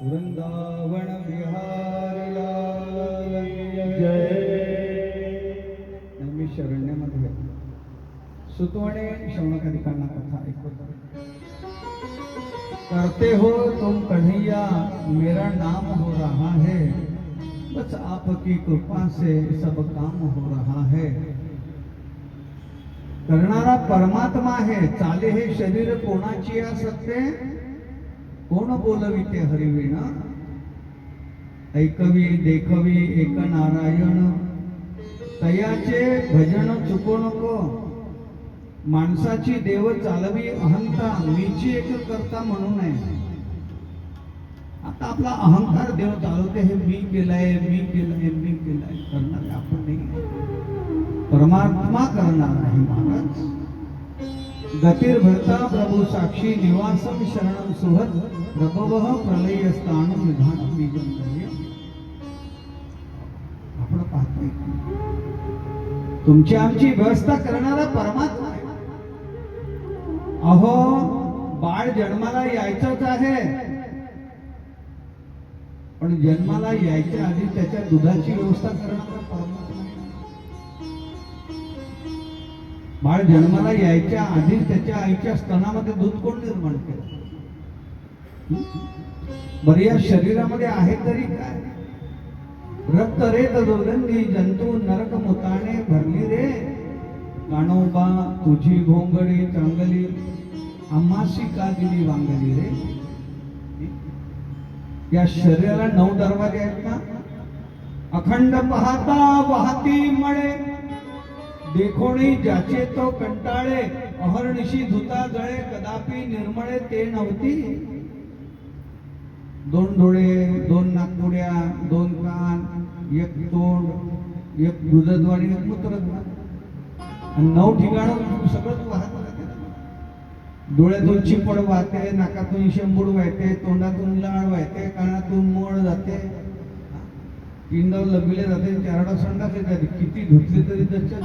वृंदावन बिहारी लाल जय मी शरण्यामध्ये सुतवणे शौनकाधिकांना कथा ऐकवतो करते हो तुम कन्हैया मेरा नाम हो रहा है बस आपकी कृपा से सब काम हो रहा है करणारा परमात्मा है चाले हे शरीर कोणाची असते कोण बोलविते हरिविण ऐकवी देखवी एक नारायण तयाचे भजन चुको नको माणसाची देव चालवी अहंता मीची एक करता म्हणू नये आता आपला अहंकार देव चालवते हे मी केलंय करणारे आपण नाही परमात्मा करणार आहे महाराज गतिर्भरता प्रभू साक्षी निवासम शरणम सुहत प्रभवः प्रलय स्थान विधान बीजम आपण पाहतोय तुमची आमची व्यवस्था करणारा परमात्मा आहे अहो बाळ जन्माला यायचंच आहे पण जन्माला यायच्या आधी त्याच्या दुधाची व्यवस्था करणारा परमात्मा आहे बाळ जन्माला यायच्या आधी त्याच्या आईच्या स्तनामध्ये दूध कोण निर्माण केलं बरं या शरीरामध्ये आहे तरी काय रक्त रेत दुर्गंधी जंतू नरक मुताने भरली रे कानोबा तुझी भोंगडी चांगली आम्हाशी का दिली वांगली रे या शरीराला 9 दरवाजे आहेत ना अखंड पाहता वाहती मळे देखोणी ज्याचे तो कंटाळे अहर्निशी धुता जळे कदापि निर्मळे ते नव्हती 2 डोळे 2 नाकपुड्या 2 कान 1 तोंड 1 दुधद्वारी 1 मूत्रद्वार आणि 9 ठिकाणं सगळंच वाहत राहते डोळ्यातून चिपड वाहते नाकातून शेंबूड वाहते तोंडातून लाळ वाहते कानातून मोळ जाते पिंडावर लबिले जाते 4 संडास येतात किती धुतले तरी त्याच्यात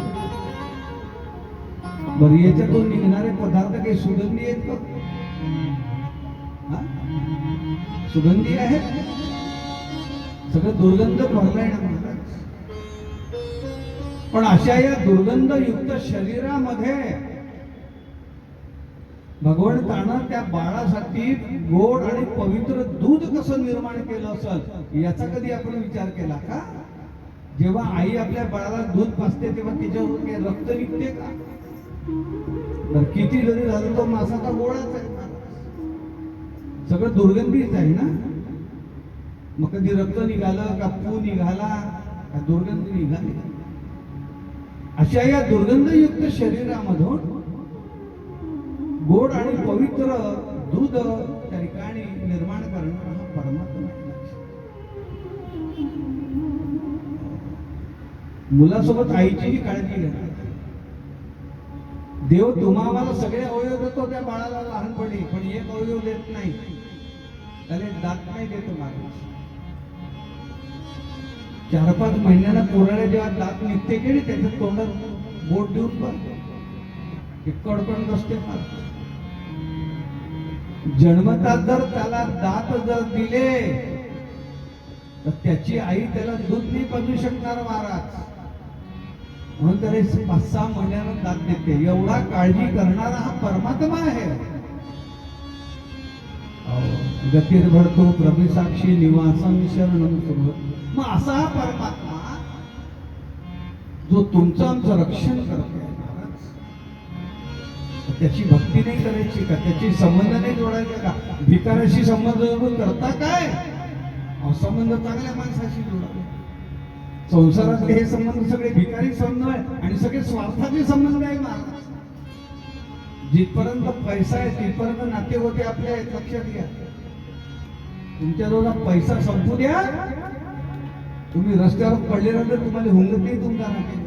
बरं याच्यातून निघणारे पदार्थ काही सुगंधी आहेत का? हा? सुगंधी आहेत? सगळं दुर्गंध भरलाय ना महाराज. पण अशा या दुर्गंधयुक्त शरीरामध्ये भगवंतानं त्या बाळासाठी गोड आणि पवित्र दूध कसं निर्माण केलं असेल याचा कधी आपण विचार केला का? जेव्हा आई आपल्या बाळाला दूध पाजते तेव्हा तिच्यावर काही रक्त निघते का? तर किती जरी झालं तो मासा तर गोडाच आहे, सगळं दुर्गंधीच आहे ना. मग कधी रक्त निघालं का पू निघाला का दुर्गंध निघाली? अशा या दुर्गंधयुक्त शरीरामधून गोड आणि पवित्र दूध त्या ठिकाणी निर्माण करणारा हा परमात्मा आहे. मुलासोबत आईचीही काळजी घेणार. देव तुम्हाला सगळे अवयव देतो त्या बाळाला लहानपणी, पण एक अवयव देत नाही, त्याला एक दात नाही देतो माणूस. 4-5 महिन्याला पोराला जेव्हा दात निघते की नाही त्याच्या तोंडात बोट देऊन बघ, कडकड नसते फार. जन्मतात जर त्याला दात जर दिले तर त्याची आई त्याला दूध नाही पाजू शकणार महाराज. म्हणून त्याला 5-6 महिन्यानं दात देते. एवढा काळजी करणारा हा परमात्मा आहे. गतिर्भरतो प्रभिसाक्षी निवासं शरणं सुभत. मग असा हा परमात्मा जो तुमचं आमचं रक्षण करतोय, त्याची भक्ती नाही करायची का? त्याची संबंध नाही जोडायचा का? भिकाऱ्याशी संबंध जोडून करता काय? संबंध चांगल्या माणसाशी जोडावे. संसारातले हे संबंध सगळे भिकारी संबंध आहे आणि सगळे स्वार्थाचे संबंध आहे महाराज. जिथपर्यंत पैसा आहे तिथपर्यंत नाते होते आपले आहेत, लक्षात घ्या. तुमच्याजवळ पैसा संपू द्या, तुम्ही रस्त्यावर पडल्यानंतर तुम्हाला हुंगत नाही तुमचा नाते.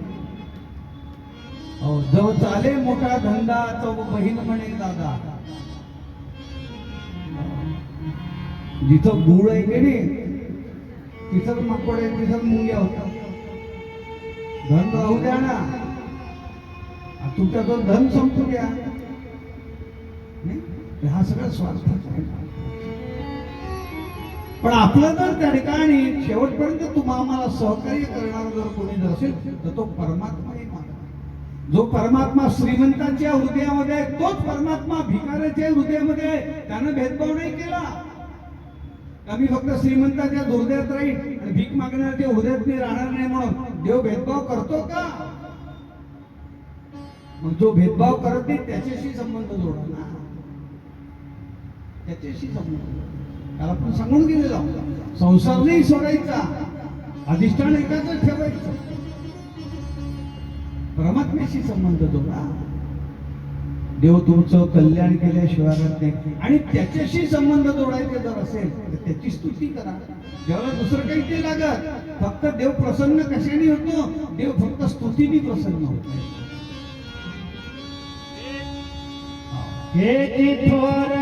जव चाले मोठा धंदा तो बहीण म्हणे दादा. जिथं गुळ आहे की नाही तिथं माकड आहे, तिथं मुंग्या होता. धन राहू द्या ना, तुमच्याजवळ धन संपू द्या. हा सगळा स्वार्थाचा आहे. पण आपलं जर त्या ठिकाणी शेवटपर्यंत तुम्हाला सहकार्य करणार जर कोणी जर असेल तर तो परमात्माही मानला. जो परमात्मा श्रीमंतांच्या हृदयामध्ये आहे तोच परमात्मा भिकाऱ्याच्या हृदयामध्ये आहे. त्यानं भेदभाव नाही केला. आम्ही फक्त श्रीमंताच्या हृदयात राहील आणि भीक मागण्याच्या हृदयात मी राहणार नाही म्हणून देव भेदभाव करतो का? मग जो भेदभाव करत नाही त्याच्याशी संबंध जोडा ना, त्याच्याशी संबंध. त्याला आपण सांगून गेलेला संसार नाही सोडायचा, अधिष्ठान एकाच ठेवायचं, परमात्म्याशी संबंध जोडा. देव तुमचं कल्याण केल्याशिवाय नाही. आणि त्याच्याशी संबंध जोडायचे जर असेल तर त्याची स्तुती करा. देवाला दुसरं काही ते लागत. फक्त देव प्रसन्न कशाने होतो? देव फक्त स्तुतीने प्रसन्न होतो. हे थोर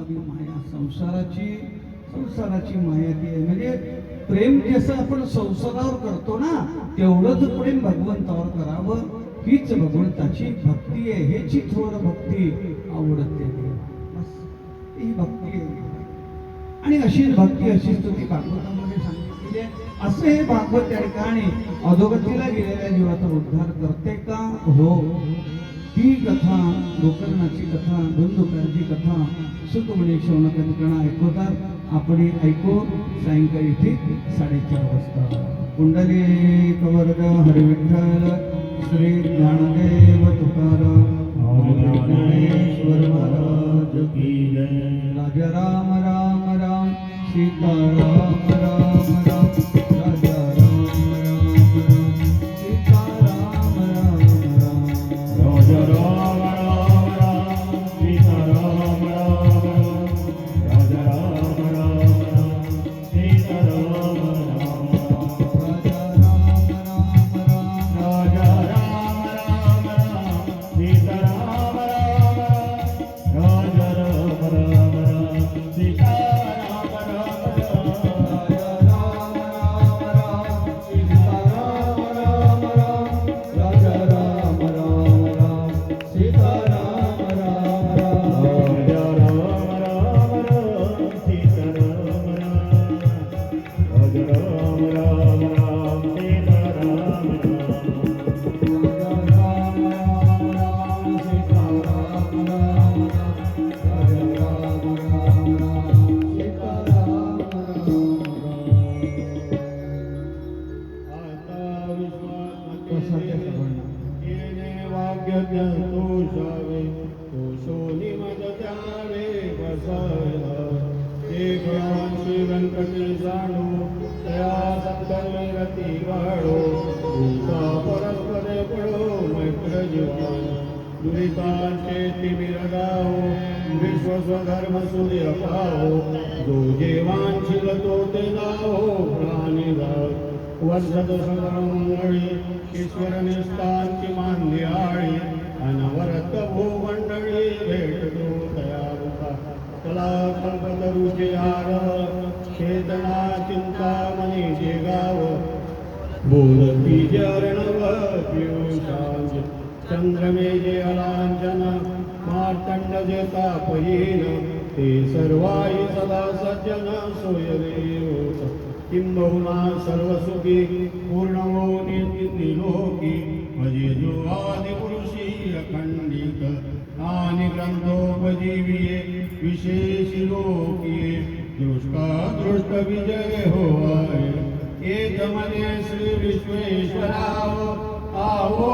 पावी माया. संसाराची माया ती आहे. म्हणजे प्रेम जसं आपण संसारावर करतो ना, तेवढंच प्रेम भगवंतावर करावं. हीच भगवंताची भक्ती आहे. हेची थोर भक्ती आवडते. बस ही भक्ती आहे. आणि अशीच भक्ती, अशी स्तुती भागवतामध्ये सांगितलेली आहे. असे हे भागवत त्या ठिकाणी अधोगतीला गेलेल्या जीवाचा उद्धार करते का? हो. ती कथा, गोकर्णाची कथा, धुंदुकाची कथा सुतमुनी शौनकादी गण ऐकवतात. आपण ऐकू सायंकाळी ठीक 4:30 वाजता. कुंडलिक वरद हरी विठ्ठल श्री ज्ञानदेव तुकाराम ज्ञानेश्वर महाराज की जय. राजा राम राम राम सीता राम राम राम. राजा राम राम राम सीता राम राम राम. राजा राम राम राम सीता राम राम राम. राजा राम राम राम सीता राम राम राम. राजा राम राम राम. राजा राम राम राम सीता राम राम राम. राजा राम राम राम सीता राम राम राम. राजा राम राम राम सीता राम राम राम. राजा राम राम राम सीता राम राम राम. राजा राम राम राम सीता राम राम. राजा राम राम राम सीता राम राम. राजा राम राम राम सीता राम राम राम. राजा राम राम राम सीता राम राम. आता प्रसाद येणे वाक्य तोषावे तोषोनी मज त्यावे बसायला. एक श्री व्यंकटी जाणो तया सत्कर्मे रती वाढो. भूता परस्परे पडो मैत्र जीवन. दुरितांचे तिमिरगाओ विश्वस्वधर्म सूर्य पाहो. जो जेवांशील तो ते नाहो प्राणी जात. वर्षद मंगळी ईश्वर निष्ठांची मांदियाळी. अनवरत भूमंडळी भेटतो तयारुता. कला कल्पतरुचे आर चेतना चिंतामणी जे गाव. बोलती जरणव पियुषांज चंद्रमेजे अलांचन. मार्तंड जे तापहीन ते सर्वाई सदा सज्जन सोयदेव. किंबहुना सर्वसुखी पूर्ण निलोकी. भजे जो आदिपुरुषी अखंडित. आणि ग्रंथोपजीविये विशेषी लोकिये. दृष्ट विजय होय. एक मने श्री विश्वेश्वराव. आवो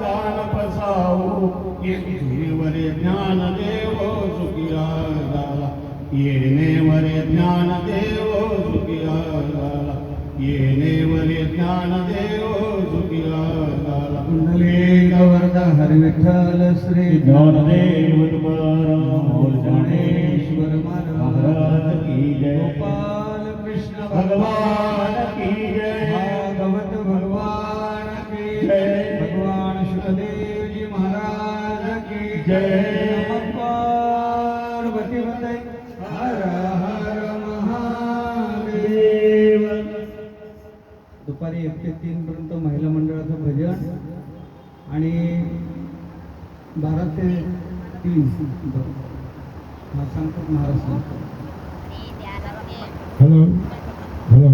दान पसावो. येणे ज्ञान देव सुखिया झाला. येणे ज्ञान देव सुखिया झाला. येणे ज्ञान देव सुखिया झाला. कुंडलिक वरद हरी विठ्ठल श्री ज्ञानदेव तुकाराम ज्ञानेश्वर महाराज की जय. गोपाल कृष्ण भगवान की जय. भागवत भगवान की जय. भगवान शुकदेव जी महाराज की जय. नमः पार्वती पतये. हर हर महादेव. दुपारी 1 ते 3 पर्यंत महिला मंडळाचं भजन आणि 12 ते 3 हा सांगतात महाराज. Hello hello